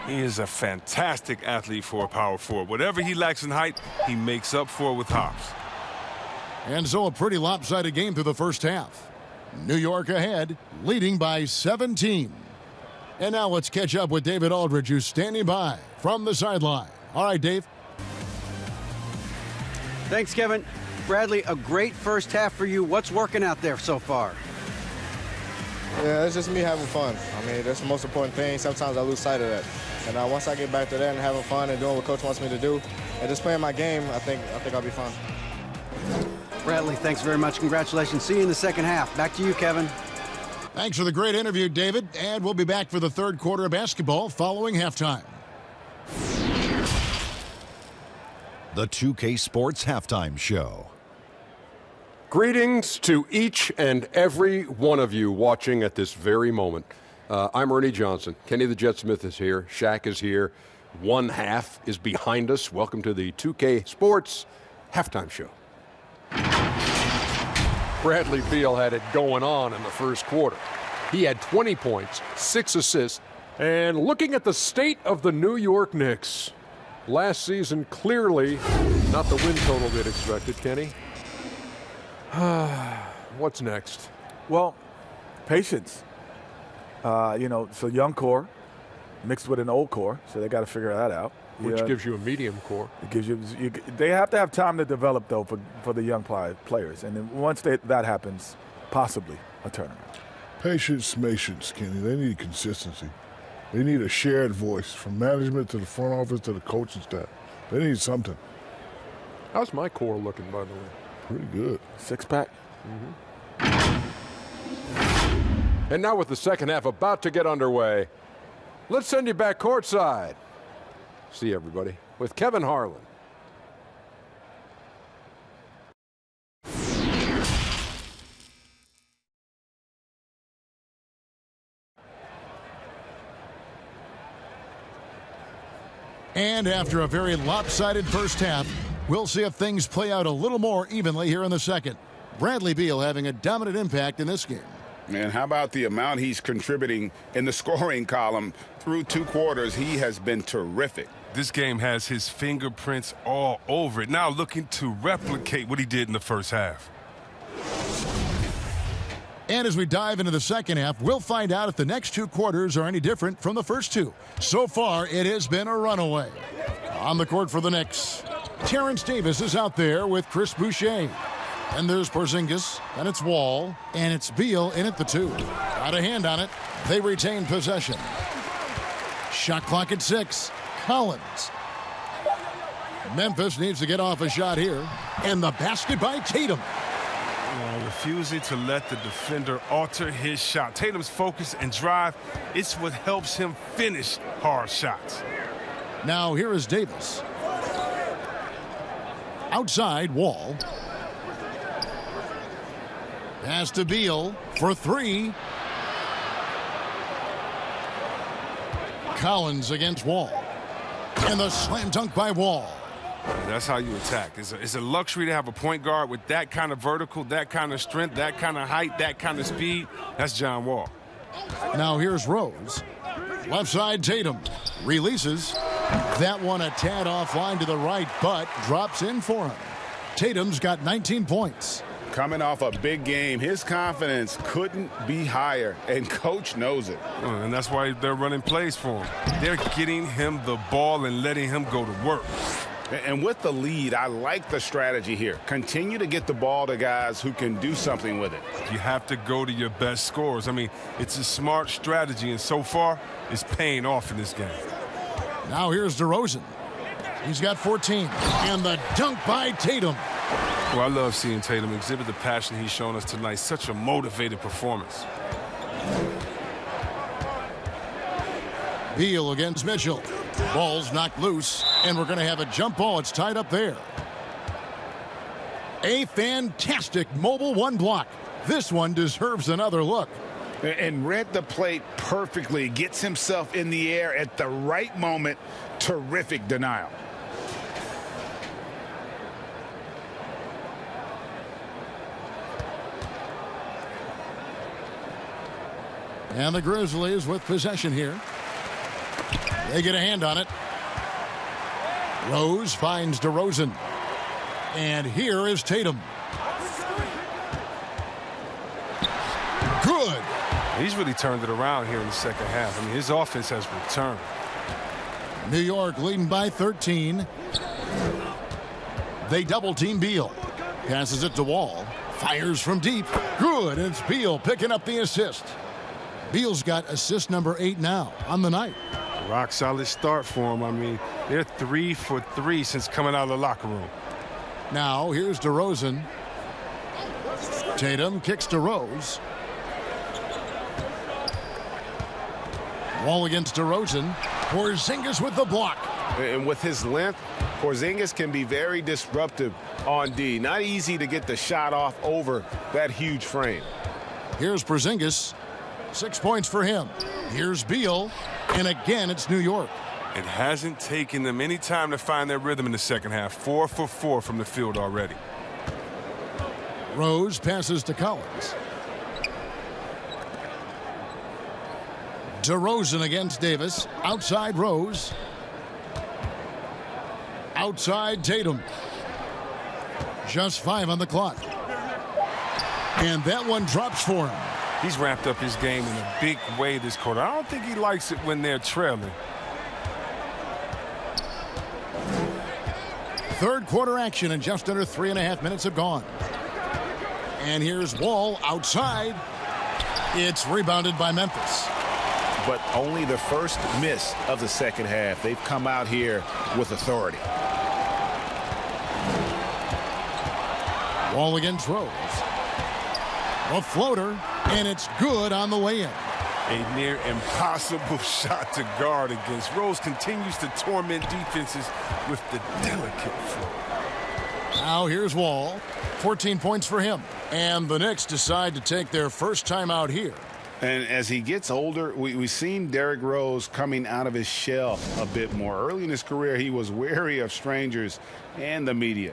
He is a fantastic athlete for a power forward. Whatever he lacks in height, he makes up for it with hops. And so a pretty lopsided game through the first half. New York ahead, leading by 17. And now let's catch up with David Aldridge, who's standing by from the sideline. All right, Dave. Thanks, Kevin. Bradley, a great first half for you. What's working out there so far? Yeah, it's just me having fun. I mean, that's the most important thing. Sometimes I lose sight of that. And once I get back to that and having fun and doing what Coach wants me to do and just playing my game, I think I'll be fine. Bradley, thanks very much. Congratulations. See you in the second half. Back to you, Kevin. Thanks for the great interview, David. And we'll be back for the third quarter of basketball following halftime. The 2K Sports Halftime Show. Greetings to each and every one of you watching at this very moment. I'm Ernie Johnson. Kenny the Jet Smith is here. Shaq is here. One half is behind us. Welcome to the 2K Sports Halftime Show. Bradley Beal had it going on in the first quarter. He had 20 points, 6 assists, and looking at the state of the New York Knicks, last season clearly not the win total they'd expected, Kenny. What's next? Well, patience. It's a young core mixed with an old core, so they got to figure that out. Which gives you a medium core. It gives you. They have to have time to develop, though, for the young players. And then once that happens, possibly a turnaround. Patience, Kenny. They need consistency. They need a shared voice from management to the front office to the coaching staff. They need something. How's my core looking, by the way? Pretty good. Six-pack. And now with the second half about to get underway, let's send you back courtside. See everybody with Kevin Harlan. And after a very lopsided first half, we'll see if things play out a little more evenly here in the second. Bradley Beal having a dominant impact in this game. Man, how about the amount he's contributing in the scoring column through 2 quarters? He has been terrific. This game has his fingerprints all over it. Now looking to replicate what he did in the first half. And as we dive into the second half, we'll find out if the next 2 quarters are any different from the first 2. So far, it has been a runaway. On the court for the Knicks, Terrence Davis is out there with Chris Boucher. And there's Porzingis, and it's Wall, and it's Beal in at the 2. Got a hand on it. They retain possession. Shot clock at 6. Collins. Memphis needs to get off a shot here. And the basket by Tatum. Refusing to let the defender alter his shot. Tatum's focus and drive, it's what helps him finish hard shots. Now here is Davis. Outside, Wall. Pass to Beal for 3. Collins against Wall. And the slam dunk by Wall. That's how you attack. It's a luxury to have a point guard with that kind of vertical, that kind of strength, that kind of height, that kind of speed. That's John Wall. Now here's Rose. Left side, Tatum. Releases. That one a tad offline to the right, but drops in for him. Tatum's got 19 points. Coming off a big game, his confidence couldn't be higher, and Coach knows it. And that's why they're running plays for him. They're getting him the ball and letting him go to work. And with the lead, I like the strategy here. Continue to get the ball to guys who can do something with it. You have to go to your best scorers. I mean, it's a smart strategy, and so far, it's paying off in this game. Now here's DeRozan. He's got 14. And the dunk by Tatum. Well, I love seeing Tatum exhibit the passion he's shown us tonight. Such a motivated performance. Beal against Mitchell. Ball's knocked loose, and we're going to have a jump ball. It's tied up there. A fantastic mobile one block. This one deserves another look. And read the play perfectly. Gets himself in the air at the right moment. Terrific denial. And the Grizzlies with possession here. They get a hand on it. Rose finds DeRozan. And here is Tatum. Good. He's really turned it around here in the second half. I mean, his offense has returned. New York leading by 13. They double team Beal. Passes it to Wall. Fires from deep. Good. And it's Beal picking up the assist. Beal's got assist number 8 now on the night. Rock solid start for him. I mean, they're 3 for 3 since coming out of the locker room. Now here's DeRozan. Tatum kicks to Rose. Wall against DeRozan. Porzingis with the block. And with his length, Porzingis can be very disruptive on D. Not easy to get the shot off over that huge frame. Here's Porzingis. 6 points for him. Here's Beal. And again, it's New York. It hasn't taken them any time to find their rhythm in the second half. 4 for 4 from the field already. Rose passes to Collins. DeRozan against Davis. Outside Rose. Outside Tatum. Just 5 on the clock. And that one drops for him. He's ramped up his game in a big way this quarter. I don't think he likes it when they're trailing. Third quarter action, and just under 3.5 minutes have gone. And here's Wall outside. It's rebounded by Memphis. But only the first miss of the second half. They've come out here with authority. Wall against Rose. A floater, and it's good on the way in. A near impossible shot to guard against. Rose continues to torment defenses with the delicate float. Now here's Wall. 14 points for him. And the Knicks decide to take their first time out here. And as he gets older, we've seen Derrick Rose coming out of his shell a bit more. Early in his career, he was wary of strangers and the media.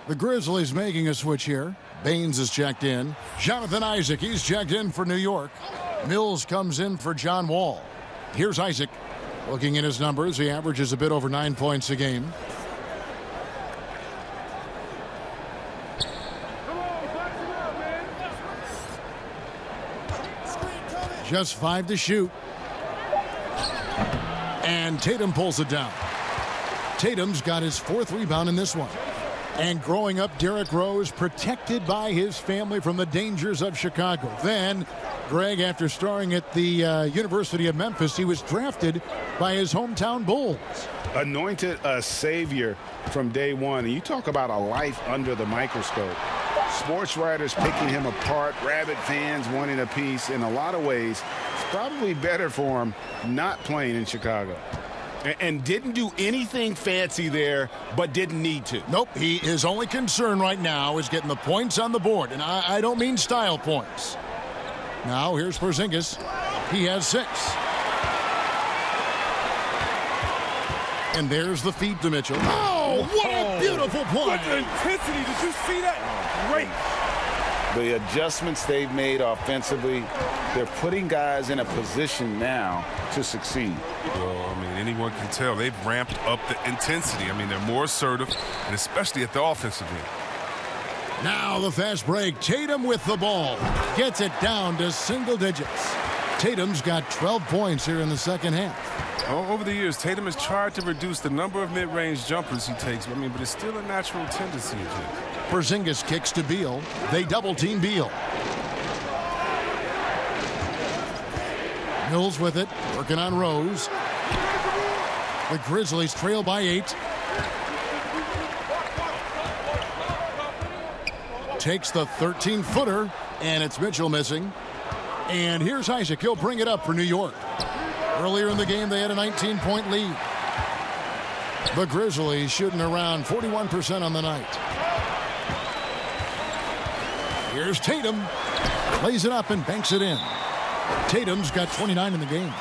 The Grizzlies making a switch here. Baines is checked in. Jonathan Isaac, he's checked in for New York. Mills comes in for John Wall. Here's Isaac. Looking at his numbers, he averages a bit over 9 points a game. Just 5 to shoot. And Tatum pulls it down. Tatum's got his 4th rebound in this one. And growing up, Derrick Rose protected by his family from the dangers of Chicago. Then, Greg, after starring at the University of Memphis, he was drafted by his hometown Bulls. Anointed a savior from day one. And you talk about a life under the microscope. Sports writers picking him apart, rabid fans wanting a piece. In a lot of ways, it's probably better for him not playing in Chicago. And didn't do anything fancy there, but didn't need to. Nope, his only concern right now is getting the points on the board, and I don't mean style points. Now here's Porzingis. He has 6. And there's the feed to Mitchell. Oh, what a beautiful play! What intensity, did you see that? Great. The adjustments they've made offensively, they're putting guys in a position now to succeed. Well, I mean, anyone can tell they've ramped up the intensity. I mean, they're more assertive, and especially at the offensive end. Now the fast break. Tatum with the ball. Gets it down to single digits. Tatum's got 12 points here in the second half. Over the years, Tatum has tried to reduce the number of mid-range jumpers he takes. I mean, but it's still a natural tendency of his. Porzingis kicks to Beal. They double-team Beal. Mills with it, working on Rose. The Grizzlies trail by 8. Takes the 13-footer, and it's Mitchell missing. And here's Isaac. He'll bring it up for New York. Earlier in the game, they had a 19-point lead. The Grizzlies shooting around 41% on the night. Here's Tatum. Plays it up and banks it in. Tatum's got 29 in the game.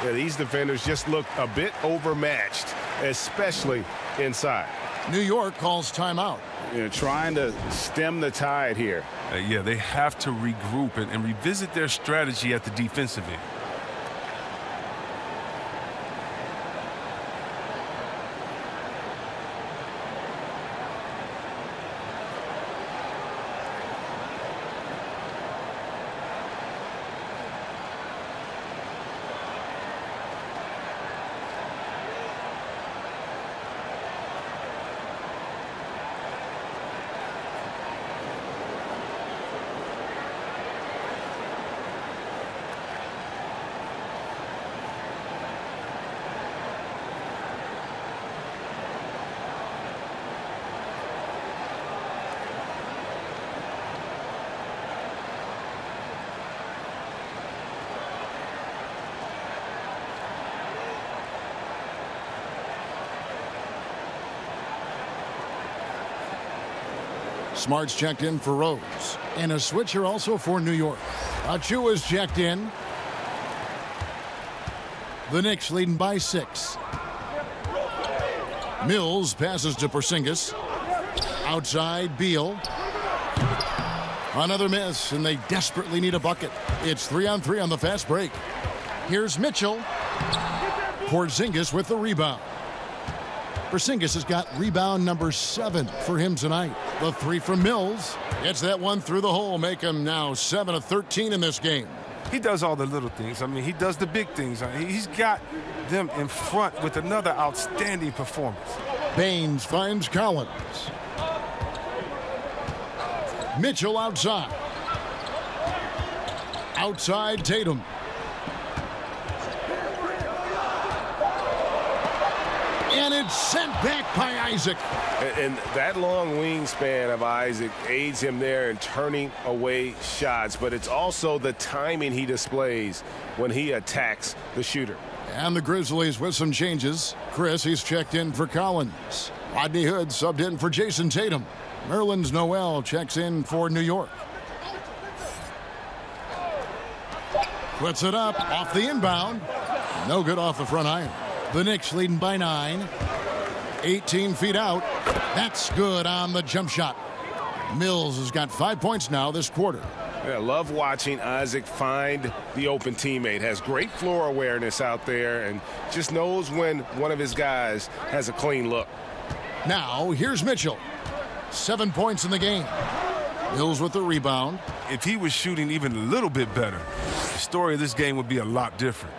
Yeah, these defenders just look a bit overmatched, especially inside. New York calls timeout. You know, trying to stem the tide here. Yeah, they have to regroup and revisit their strategy at the defensive end. Smart's checked in for Rose. And a switcher also for New York. Achua's checked in. The Knicks leading by 6. Mills passes to Porzingis. Outside, Beal. Another miss, and they desperately need a bucket. It's 3-on-3 on the fast break. Here's Mitchell. Porzingis with the rebound. Porzingis has got rebound number 7 for him tonight. The 3 from Mills. Gets that one through the hole. Make him now 7 of 13 in this game. He does all the little things. I mean, he does the big things. He's got them in front with another outstanding performance. Baines finds Collins. Mitchell outside. Outside Tatum. And it's sent back by Isaac. And that long wingspan of Isaac aids him there in turning away shots, but it's also the timing he displays when he attacks the shooter. And the Grizzlies with some changes. Chris, he's checked in for Collins. Rodney Hood subbed in for Jason Tatum. Nerlens Noel checks in for New York. Puts it up off the inbound. No good off the front iron. The Knicks leading by 9. 18 feet out. That's good on the jump shot. Mills has got 5 points now this quarter. I love watching Isaac find the open teammate. Has great floor awareness out there and just knows when one of his guys has a clean look. Now, here's Mitchell. 7 points in the game. Mills with the rebound. If he was shooting even a little bit better, the story of this game would be a lot different.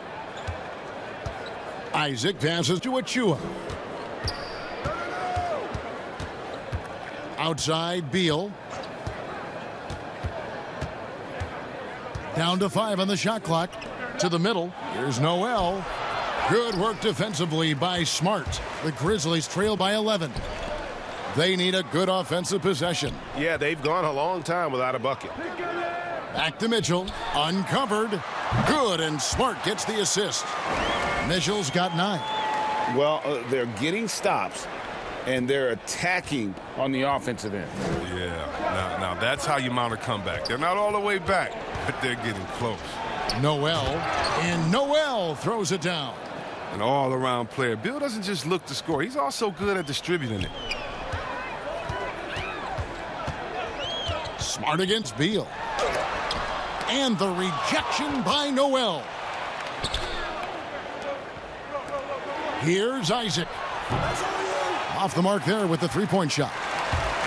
Isaac passes to Achua. Outside, Beal. Down to 5 on the shot clock. To the middle. Here's Noel. Good work defensively by Smart. The Grizzlies trail by 11. They need a good offensive possession. Yeah, they've gone a long time without a bucket. Back to Mitchell. Uncovered. Good, and Smart gets the assist. Mitchell's got 9. Well, they're getting stops, and they're attacking on the offensive end. Yeah, now that's how you mount a comeback. They're not all the way back, but they're getting close. Noel, and Noel throws it down. An all-around player. Bill doesn't just look to score. He's also good at distributing it. Smart against Beal. And the rejection by Noel. Here's Isaac. Off the mark there with the three-point shot.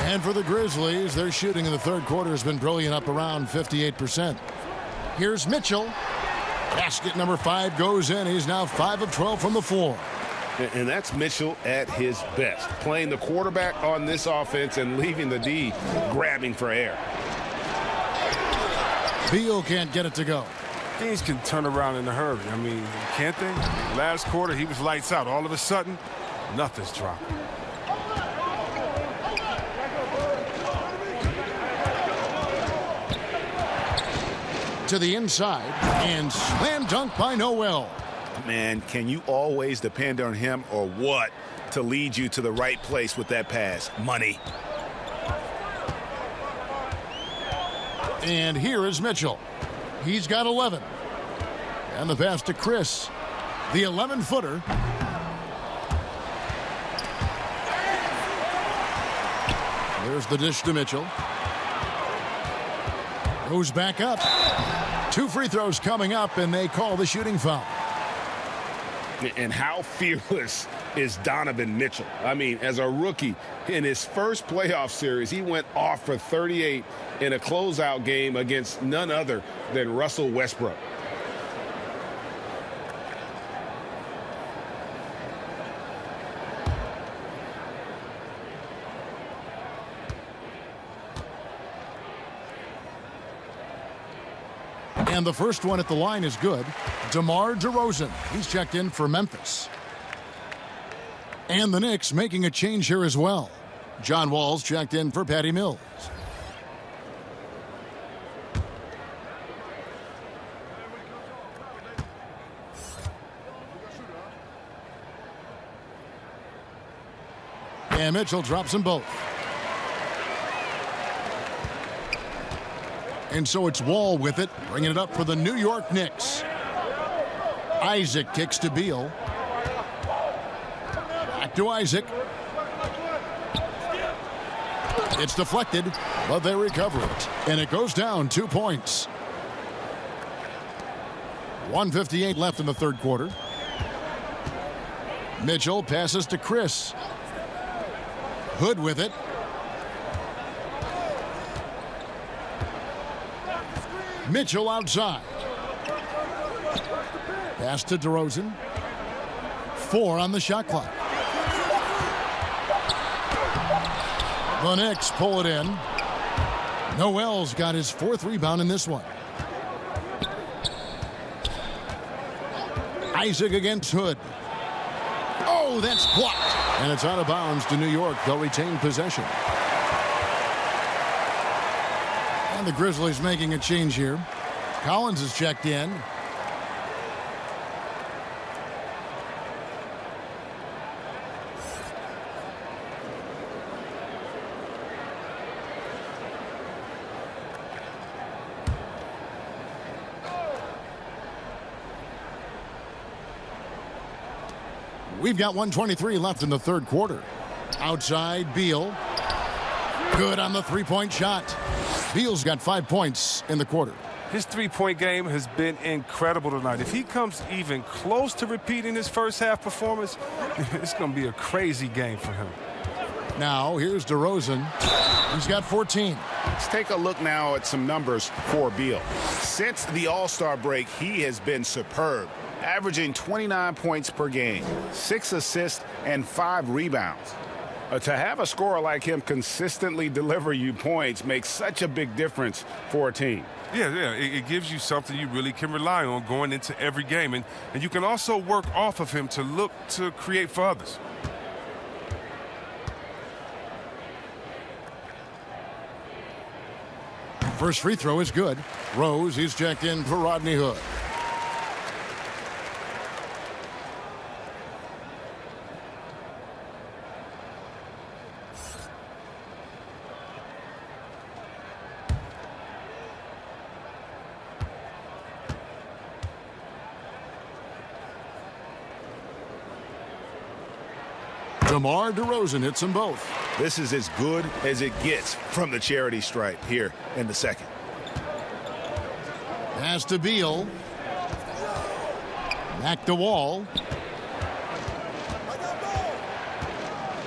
And for the Grizzlies, their shooting in the third quarter has been brilliant, up around 58%. Here's Mitchell. Basket number 5 goes in. He's now 5 of 12 from the floor. And that's Mitchell at his best, playing the quarterback on this offense and leaving the D grabbing for air. Beal can't get it to go. Things can turn around in a hurry. I mean, can't they? Last quarter, he was lights out. All of a sudden, nothing's dropping. To the inside, and slam dunk by Noel. Man, can you always depend on him or what to lead you to the right place with that pass? Money. And here is Mitchell. He's got 11. And the pass to Chris. The 11-footer. There's the dish to Mitchell. Goes back up. 2 free throws coming up, and they call the shooting foul. And how fearless is Donovan Mitchell? I mean, as a rookie, in his first playoff series, he went off for 38 in a closeout game against none other than Russell Westbrook. And the first one at the line is good. DeMar DeRozan. He's checked in for Memphis. And the Knicks making a change here as well. John Wall's checked in for Patty Mills. And Mitchell drops them both. And so it's Wall with it, bringing it up for the New York Knicks. Isaac kicks to Beal. Back to Isaac. It's deflected, but they recover it. And it goes down 2 points. 1:58 left in the third quarter. Mitchell passes to Chris. Hood with it. Mitchell outside. Pass to DeRozan. 4 on the shot clock. The Knicks pull it in. Noel's got his 4th rebound in this one. Isaac against Hood. Oh, that's blocked. And it's out of bounds to New York. They'll retain possession. And the Grizzlies making a change here. Collins is checked in. We've got 1:23 left in the third quarter. Outside, Beal. Good on the three-point shot. Beal's got 5 points in the quarter. His three-point game has been incredible tonight. If he comes even close to repeating his first half performance, it's going to be a crazy game for him. Now, here's DeRozan. He's got 14. Let's take a look now at some numbers for Beal. Since the All-Star break, he has been superb, averaging 29 points per game, 6 assists, and 5 rebounds. To have a scorer like him consistently deliver you points makes such a big difference for a team. Yeah, it gives you something you really can rely on going into every game. And you can also work off of him to look to create for others. First free throw is good. Rose, he's checked in for Rodney Hood. DeMar DeRozan hits them both. This is as good as it gets from the charity stripe here in the second. Pass to Beal. Back to Wall.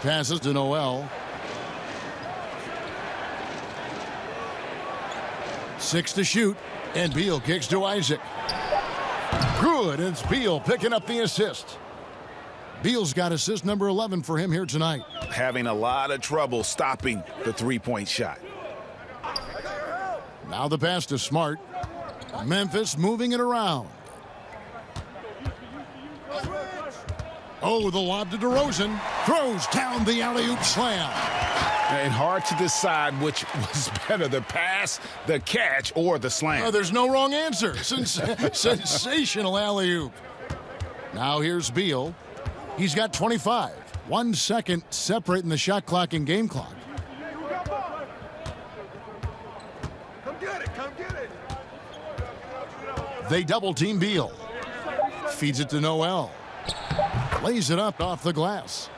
Passes to Noel. 6 to shoot. And Beal kicks to Isaac. Good, and it's Beal picking up the assist. Beal's got assist number 11 for him here tonight. Having a lot of trouble stopping the three-point shot. Now the pass to Smart. Memphis moving it around. Oh, the lob to DeRozan. Throws down the alley-oop slam. And hard to decide which was better, the pass, the catch, or the slam. There's no wrong answer. Sensational alley-oop. Now here's Beal. He's got 25. 1 second separating the shot clock and game clock. They double-team Beal. Feeds it to Noel. Lays it up off the glass.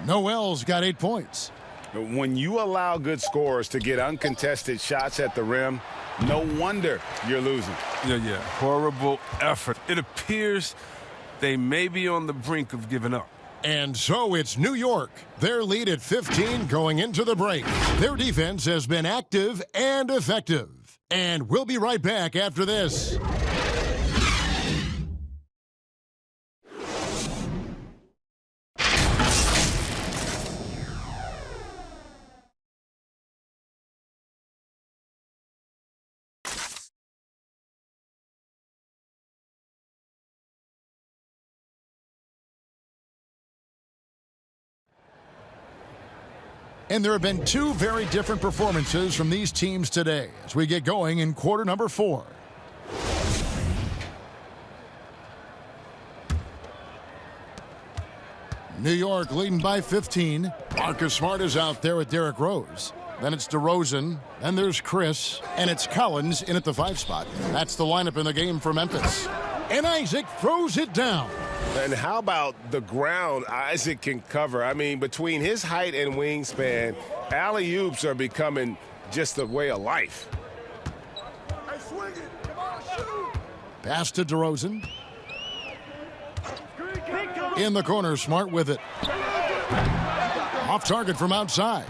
Noel's got 8 points. When you allow good scorers to get uncontested shots at the rim, no wonder you're losing. Yeah. Horrible effort. It appears they may be on the brink of giving up. And so it's New York. Their lead at 15 going into the break. Their defense has been active and effective. And we'll be right back after this. And there have been 2 very different performances from these teams today as we get going in quarter number 4. New York leading by 15. Marcus Smart is out there with Derrick Rose. Then it's DeRozan. Then there's Chris. And it's Collins in at the 5 spot. That's the lineup in the game for Memphis. And Isaac throws it down. And how about the ground Isaac can cover? I mean, between his height and wingspan, alley-oops are becoming just a way of life. Pass to DeRozan. In the corner, Smart with it. Off target from outside.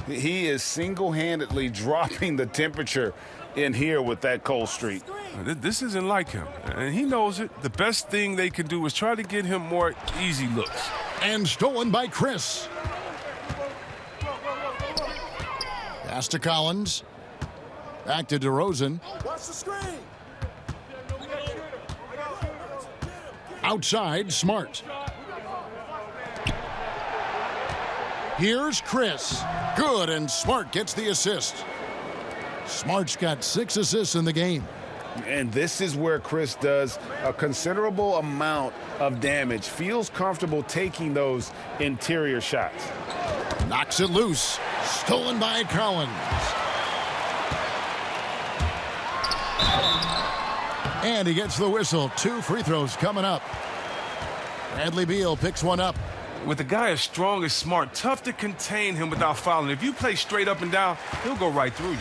He is single-handedly dropping the temperature in here with that cold streak. This isn't like him, and he knows it. The best thing they can do is try to get him more easy looks. And stolen by Chris. Pass to Collins. Back to DeRozan. Watch the screen. Outside, Smart. Here's Chris. Good, and Smart gets the assist. Smart's got 6 assists in the game. And this is where Chris does a considerable amount of damage. Feels comfortable taking those interior shots. Knocks it loose. Stolen by Collins. And he gets the whistle. 2 free throws coming up. Bradley Beal picks one up. With a guy as strong as Smart, tough to contain him without fouling. If you play straight up and down, he'll go right through you.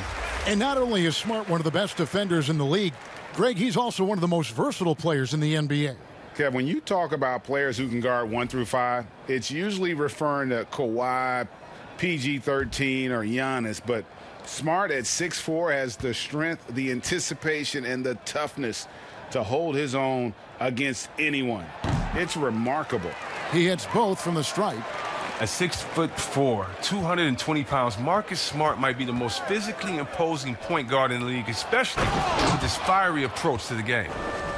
And not only is Smart one of the best defenders in the league, Greg, he's also one of the most versatile players in the NBA. Kev, when you talk about players who can guard 1 through 5, it's usually referring to Kawhi, PG-13, or Giannis. But Smart at 6'4" has the strength, the anticipation, and the toughness to hold his own against anyone. It's remarkable. He hits both from the stripe. At 6'4", 220 pounds, Marcus Smart might be the most physically imposing point guard in the league, especially with his fiery approach to the game.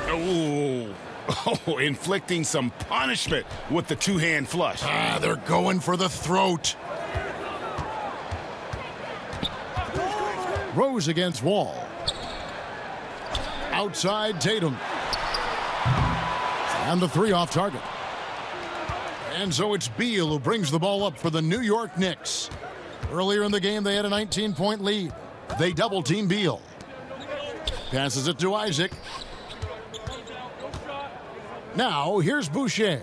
Oh, inflicting some punishment with the 2-hand flush. They're going for the throat. Rose against Wall. Outside Tatum. And the 3 off target. And so it's Beal who brings the ball up for the New York Knicks. Earlier in the game, they had a 19-point lead. They double-team Beal. Passes it to Isaac. Now, here's Boucher.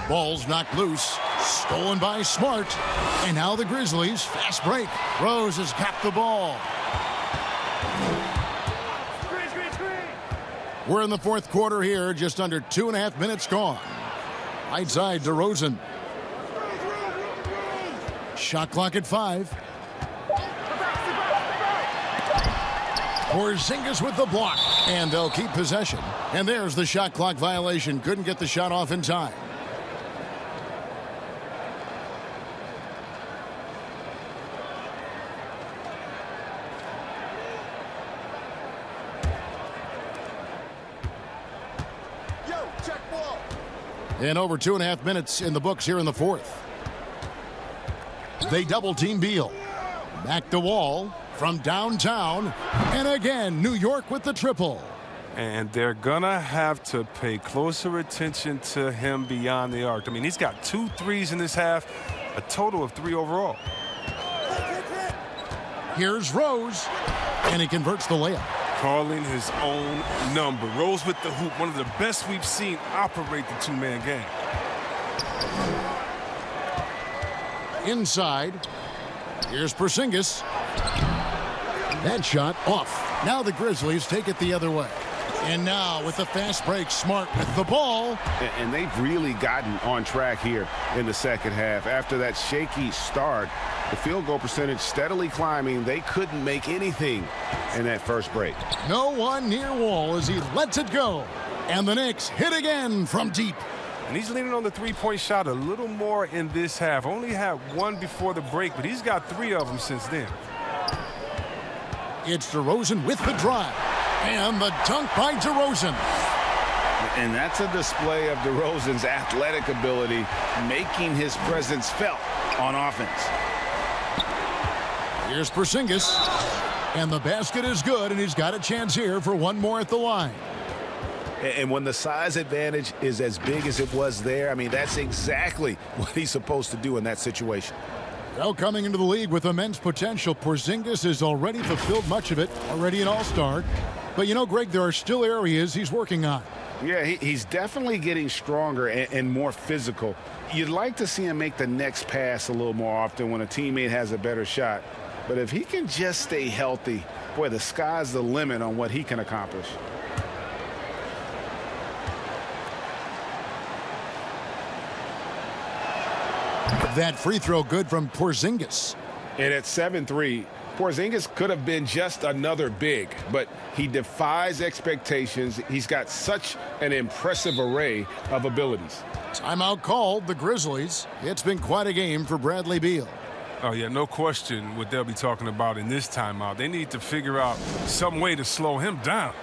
Ball's knocked loose. Stolen by Smart. And now the Grizzlies. Fast break. Rose has got the ball. We're in the 4th quarter here. Just under 2.5 minutes gone. Right side, DeRozan. Shot clock at 5. Porzingis with the block, and they'll keep possession. And there's the shot clock violation. Couldn't get the shot off in time. And over 2.5 minutes in the books here in the fourth. They double team Beal. Back to Wall from downtown. And again, New York with the triple. And they're going to have to pay closer attention to him beyond the arc. I mean, he's got 2 threes in this half, a total of 3 overall. Here's Rose, and he converts the layup. Calling his own number. Rose with the hoop, one of the best we've seen operate the 2-man game. Inside, here's Porzingis. That shot off. Now the Grizzlies take it the other way. And now with the fast break, Smart with the ball. And they've really gotten on track here in the second half. After that shaky start, the field goal percentage steadily climbing. They couldn't make anything in that first break. No one near Wall as he lets it go. And the Knicks hit again from deep. And he's leaning on the 3-point shot a little more in this half. Only had 1 before the break, but he's got 3 of them since then. It's DeRozan with the drive. And the dunk by DeRozan. And that's a display of DeRozan's athletic ability, making his presence felt on offense. Here's Porzingis. And the basket is good, and he's got a chance here for one more at the line. And when the size advantage is as big as it was there, I mean, that's exactly what he's supposed to do in that situation. Well, coming into the league with immense potential, Porzingis has already fulfilled much of it, already an all-star. But you know, Greg, there are still areas he's working on. Yeah, he's definitely getting stronger and more physical. You'd like to see him make the next pass a little more often when a teammate has a better shot. But if he can just stay healthy, boy, the sky's the limit on what he can accomplish. That free throw good from Porzingis. And at 7-3, Porzingis could have been just another big, but he defies expectations. He's got such an impressive array of abilities. Timeout called, the Grizzlies. It's been quite a game for Bradley Beal. Oh, yeah, no question what they'll be talking about in this timeout. They need to figure out some way to slow him down.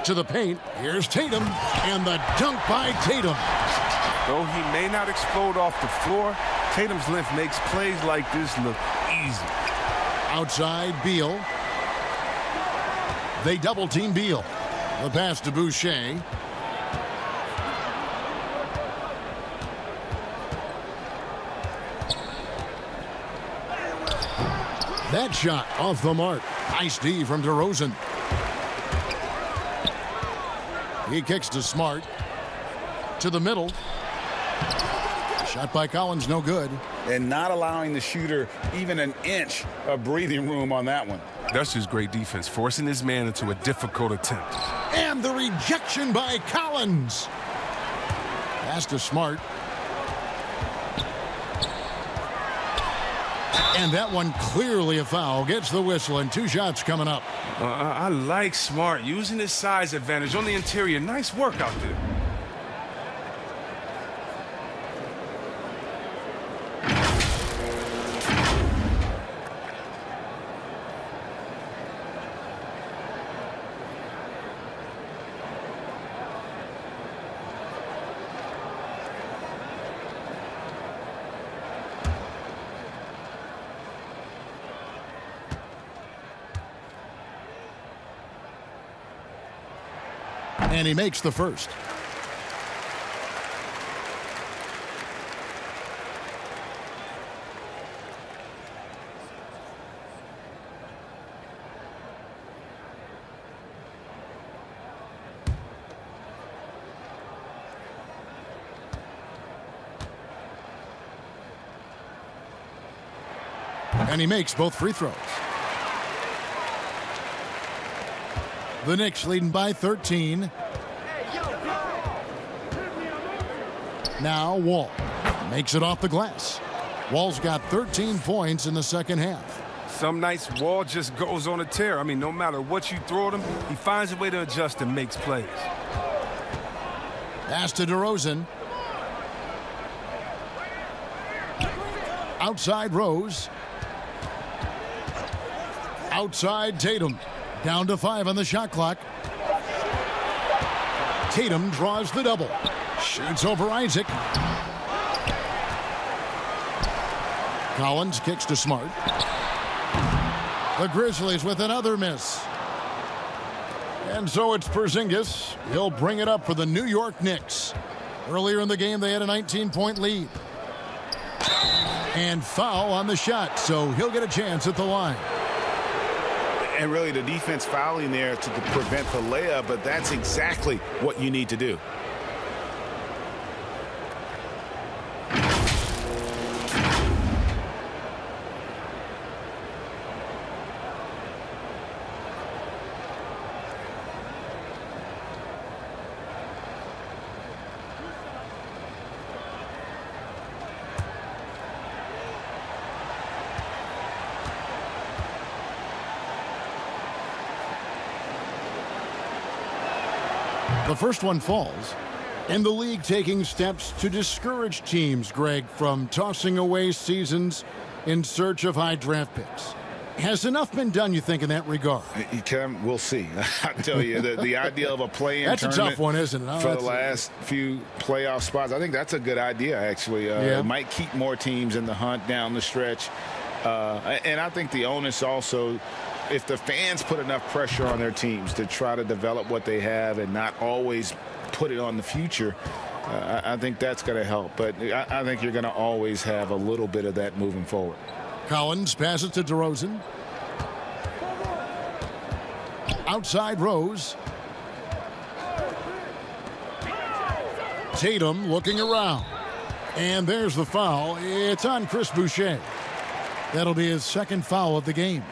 To the paint, here's Tatum, and the dunk by Tatum. Though he may not explode off the floor, Tatum's length makes plays like this look easy. Outside, Beal. They double team Beal. The pass to Boucher. That shot off the mark. Nice D from DeRozan. He kicks to Smart. To the middle. Shot by Collins, no good. And not allowing the shooter even an inch of breathing room on that one. That's just great defense, forcing his man into a difficult attempt. And the rejection by Collins. Pass to Smart. And that one clearly a foul. Gets the whistle, and 2 shots coming up. I like Smart using his size advantage on the interior. Nice work out there. And he makes the first. And he makes both free throws. The Knicks leading by 13. Now Wall makes it off the glass. Wall's got 13 points in the second half. Some nights Wall just goes on a tear. I mean, no matter what you throw at him, he finds a way to adjust and makes plays. Pass to DeRozan. Outside Rose. Outside Tatum. Down to 5 on the shot clock. Tatum draws the double. Shoots over Isaac. Collins kicks to Smart. The Grizzlies with another miss. And so it's Porzingis. He'll bring it up for the New York Knicks. Earlier in the game, they had a 19-point lead. And foul on the shot, so he'll get a chance at the line. And really the defense fouling there to prevent the layup, but that's exactly what you need to do. The first one falls. And the league taking steps to discourage teams, Greg, from tossing away seasons in search of high draft picks. Has enough been done, you think, in that regard? We'll see. I tell you, the idea of a play-in that's tournament a tough one, isn't it? for the last few playoff spots, I think that's a good idea, actually. It might keep more teams in the hunt down the stretch. And I think the onus also, if the fans put enough pressure on their teams to try to develop what they have and not always put it on the future, I think that's going to help. But I think you're going to always have a little bit of that moving forward. Collins passes to DeRozan. Outside Rose. Tatum looking around. And there's the foul. It's on Chris Boucher. That'll be his second foul of the game.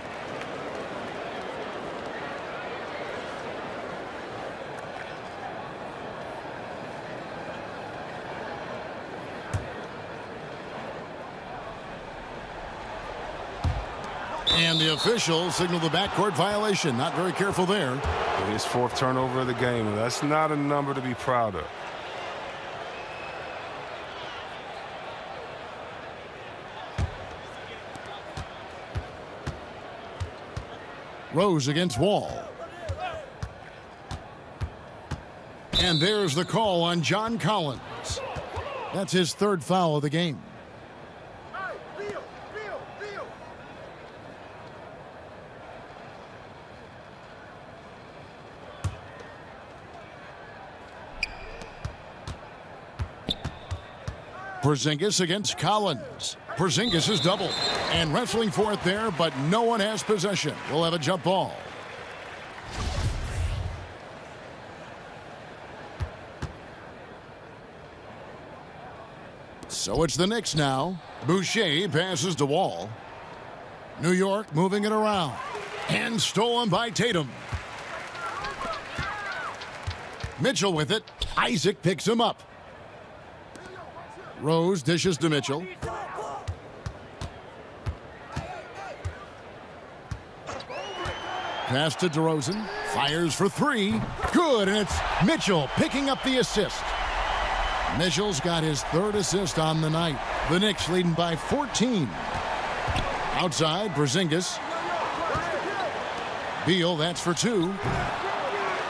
And the officials signal the backcourt violation. Not very careful there. His fourth turnover of the game. That's not a number to be proud of. Rose against Wall. And there's the call on John Collins. That's his third foul of the game. Porzingis against Collins. Porzingis is doubled and wrestling for it there, but no one has possession. We'll have a jump ball. So it's the Knicks now. Boucher passes to Wall. New York moving it around. And stolen by Tatum. Mitchell with it. Isaac picks him up. Rose dishes to Mitchell. Pass to DeRozan. Fires for three. Good, and it's Mitchell picking up the assist. Mitchell's got his third assist on the night. The Knicks leading by 14. Outside, Porzingis. Beal, that's for two.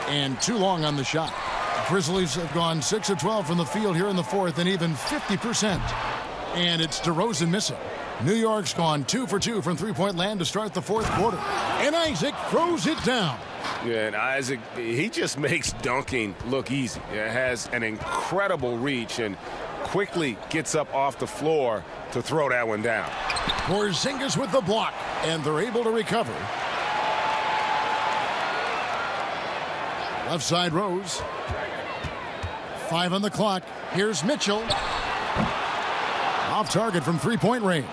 And too long on the shot. Grizzlies have gone 6 of 12 from the field here in the fourth and even 50%. And it's DeRozan missing. New York's gone 2 for 2 from three-point land to start the fourth quarter. And Isaac throws it down. Yeah, and Isaac, he just makes dunking look easy. It has an incredible reach and quickly gets up off the floor to throw that one down. Porzingis with the block, and they're able to recover. Left side Rose. 5 on the clock. Here's Mitchell. Off target from three-point range.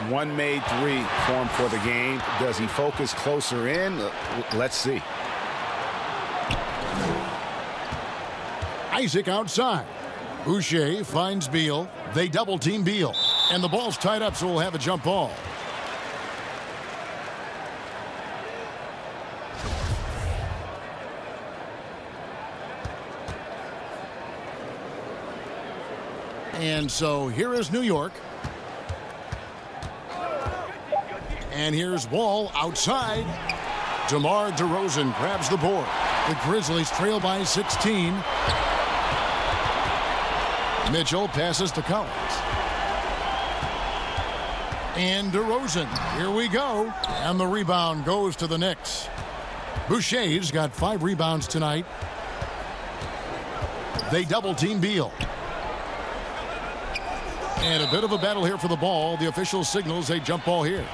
One made three formed for the game. Does he focus closer in? Let's see. Isaac outside. Boucher finds Beal. They double-team Beal. And the ball's tied up, so we'll have a jump ball. And so here is New York. And here's Wall outside. DeMar DeRozan grabs the board. The Grizzlies trail by 16. Mitchell passes to Collins. And DeRozan. Here we go. And the rebound goes to the Knicks. Boucher's got 5 rebounds tonight. They double-team Beal. And a bit of a battle here for the ball. The official signals a jump ball here.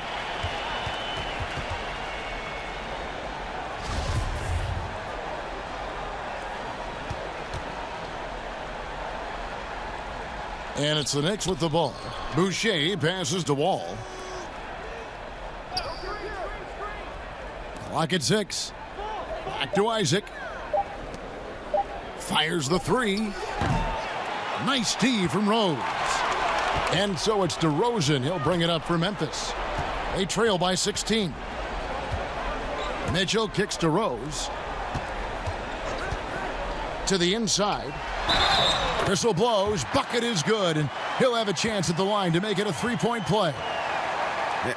And it's the Knicks with the ball. Boucher passes to Wall. Clock at 6. Back to Isaac. Fires the 3. Nice tee from Rose. And so it's DeRozan. He'll bring it up for Memphis. They trail by 16. Mitchell kicks to Rose. To the inside. Whistle blows. Bucket is good. And he'll have a chance at the line to make it a 3-point play.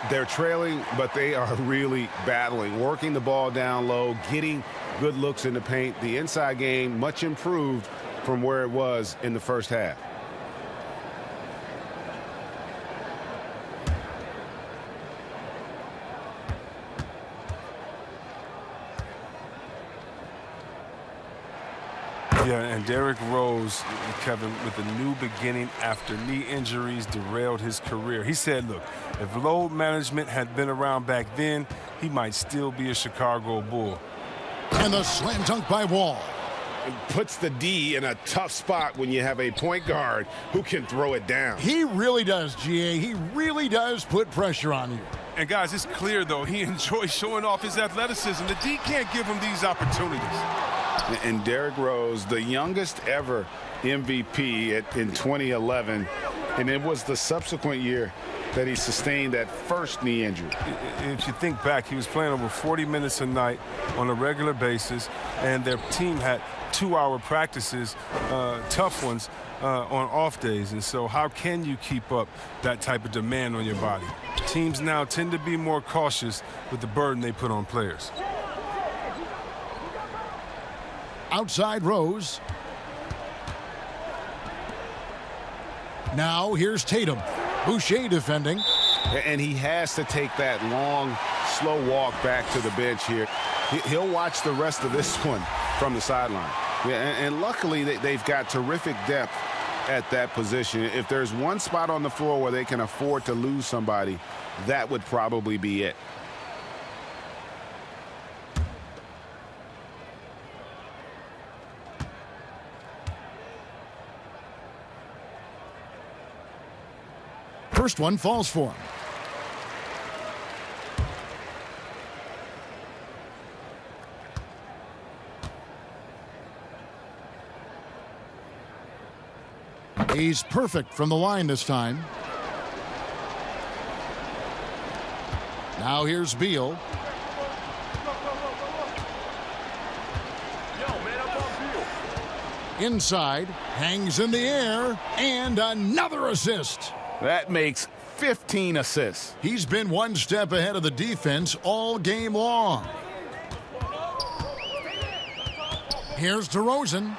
They're trailing, but they are really battling. Working the ball down low. Getting good looks in the paint. The inside game much improved from where it was in the first half. Yeah, and Derrick Rose, Kevin, with a new beginning after knee injuries derailed his career. He said, look, if load management had been around back then, he might still be a Chicago Bull. And the slam dunk by Wall. It puts the D in a tough spot when you have a point guard who can throw it down. He really does, GA. He really does put pressure on you. And, guys, it's clear, though, he enjoys showing off his athleticism. The D can't give him these opportunities. And Derrick Rose, the youngest ever MVP in 2011, and it was the subsequent year that he sustained that first knee injury. If you think back, he was playing over 40 minutes a night on a regular basis, and their team had 2-hour practices, tough ones, on off days. And so how can you keep up that type of demand on your body? Teams now tend to be more cautious with the burden they put on players. Outside Rose. Now here's Tatum. Boucher defending. And he has to take that long, slow walk back to the bench here. He'll watch the rest of this one from the sideline. Yeah, and luckily they've got terrific depth at that position. If there's one spot on the floor where they can afford to lose somebody, that would probably be it. First one falls for him. He's perfect from the line this time. Now here's Beal. Inside, hangs in the air, and another assist. That makes 15 assists. He's been one step ahead of the defense all game long. Here's DeRozan.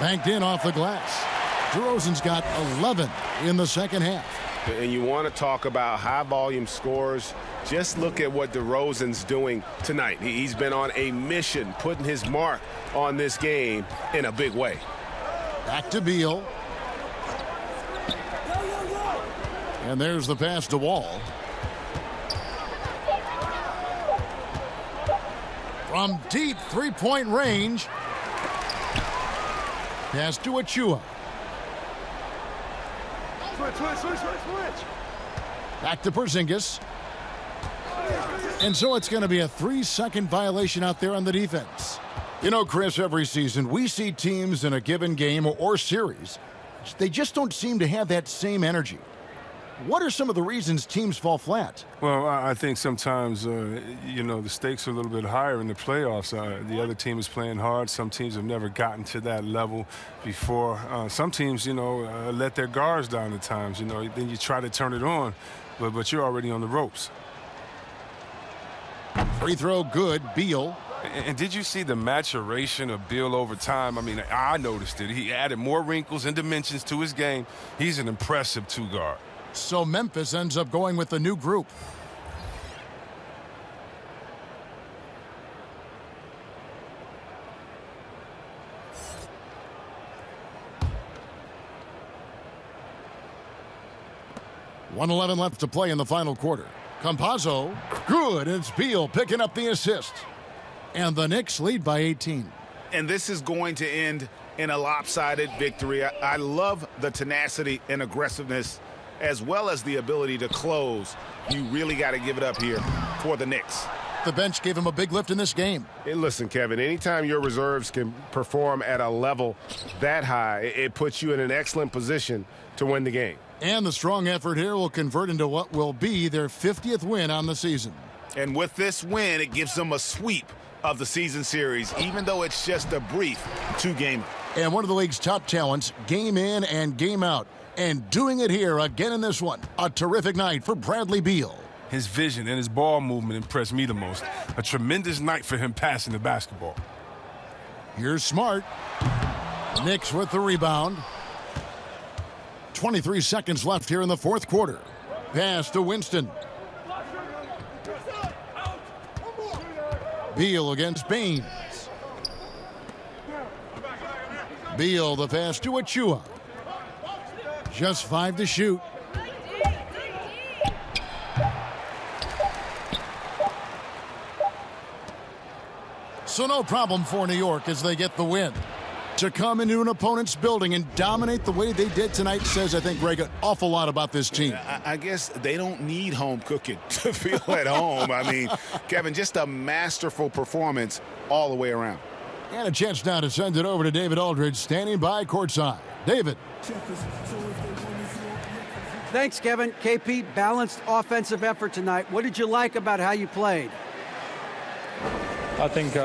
Banked in off the glass. DeRozan's got 11 in the second half. And you want to talk about high-volume scores, Just look at what DeRozan's doing tonight. He's been on a mission, putting his mark on this game in a big way. Back to Beal. And there's the pass to Wall. From deep three-point range. Pass to Achua. Switch. Back to Porzingis. And so it's going to be a 3-second violation out there on the defense. You know, Chris, every season we see teams in a given game or series, they just don't seem to have that same energy. What are some of the reasons teams fall flat? Well, I think sometimes, the stakes are a little bit higher in the playoffs. The other team is playing hard. Some teams have never gotten to that level before. Some teams, let their guards down at times. Then you try to turn it on, but you're already on the ropes. Free throw good, Beal. And did you see the maturation of Beal over time? I mean, I noticed it. He added more wrinkles and dimensions to his game. He's an impressive two-guard. So Memphis ends up going with the new group. .111 left to play in the final quarter. Campazzo, good. It's Beal picking up the assist. And the Knicks lead by 18. And this is going to end in a lopsided victory. I love the tenacity and aggressiveness, as well as the ability to close. You really got to give it up here for the Knicks. The bench gave him a big lift in this game. Hey, listen, Kevin, anytime your reserves can perform at a level that high, it puts you in an excellent position to win the game. And the strong effort here will convert into what will be their 50th win on the season. And with this win, it gives them a sweep of the season series, even though it's just a brief 2-game. And one of the league's top talents, game in and game out. And doing it here again in this one. A terrific night for Bradley Beal. His vision and his ball movement impressed me the most. A tremendous night for him passing the basketball. Here's Smart. Knicks with the rebound. 23 seconds left here in the fourth quarter. Pass to Winston. Beal against Baines. Beal the pass to Achua. Just 5 to shoot. So no problem for New York as they get the win. To come into an opponent's building and dominate the way they did tonight says, I think, Greg, an awful lot about this team. I guess they don't need home cooking to feel at home. I mean, Kevin, just a masterful performance all the way around. And a chance now to send it over to David Aldridge, standing by courtside. David. Thanks, Kevin. KP, balanced offensive effort tonight. What did you like about how you played? I think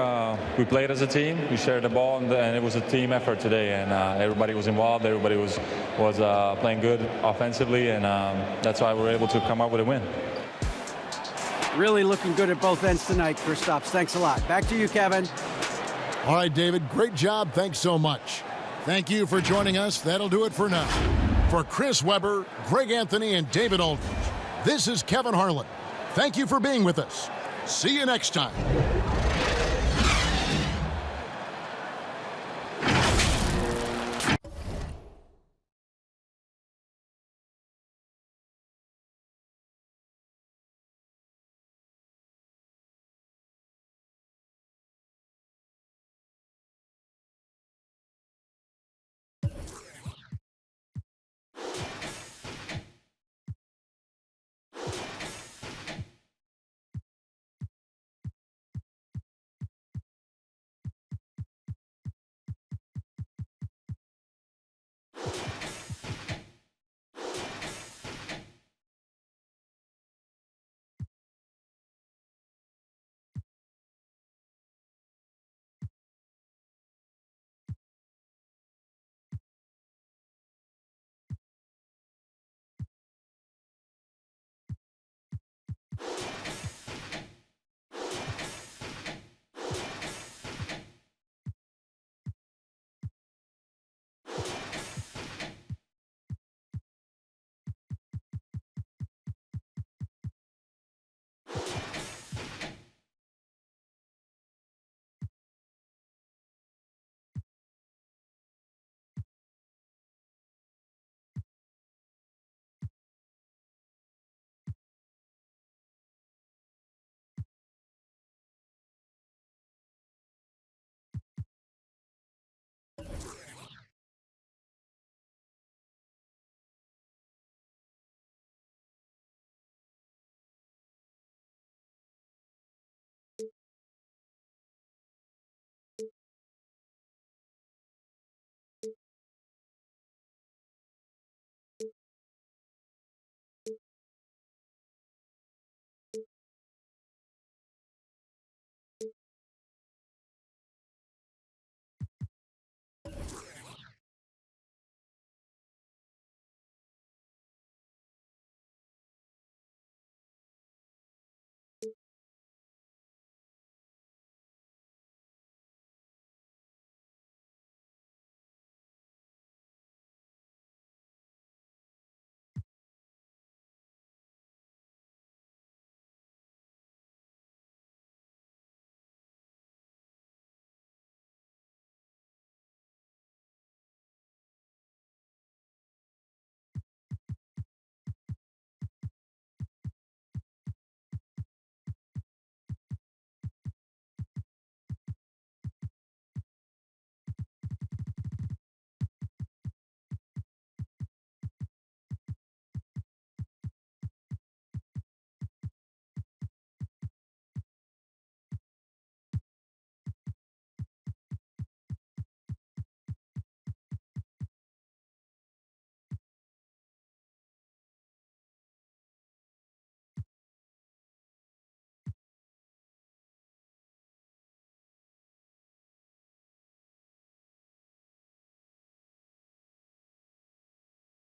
we played as a team. We shared the ball, and it was a team effort today. And everybody was involved. Everybody was playing good offensively, and that's why we were able to come up with a win. Really looking good at both ends tonight, Kristaps. Thanks a lot. Back to you, Kevin. All right, David. Great job. Thanks so much. Thank you for joining us. That'll do it for now. For Chris Webber, Greg Anthony, and David Aldridge, this is Kevin Harlan. Thank you for being with us. See you next time.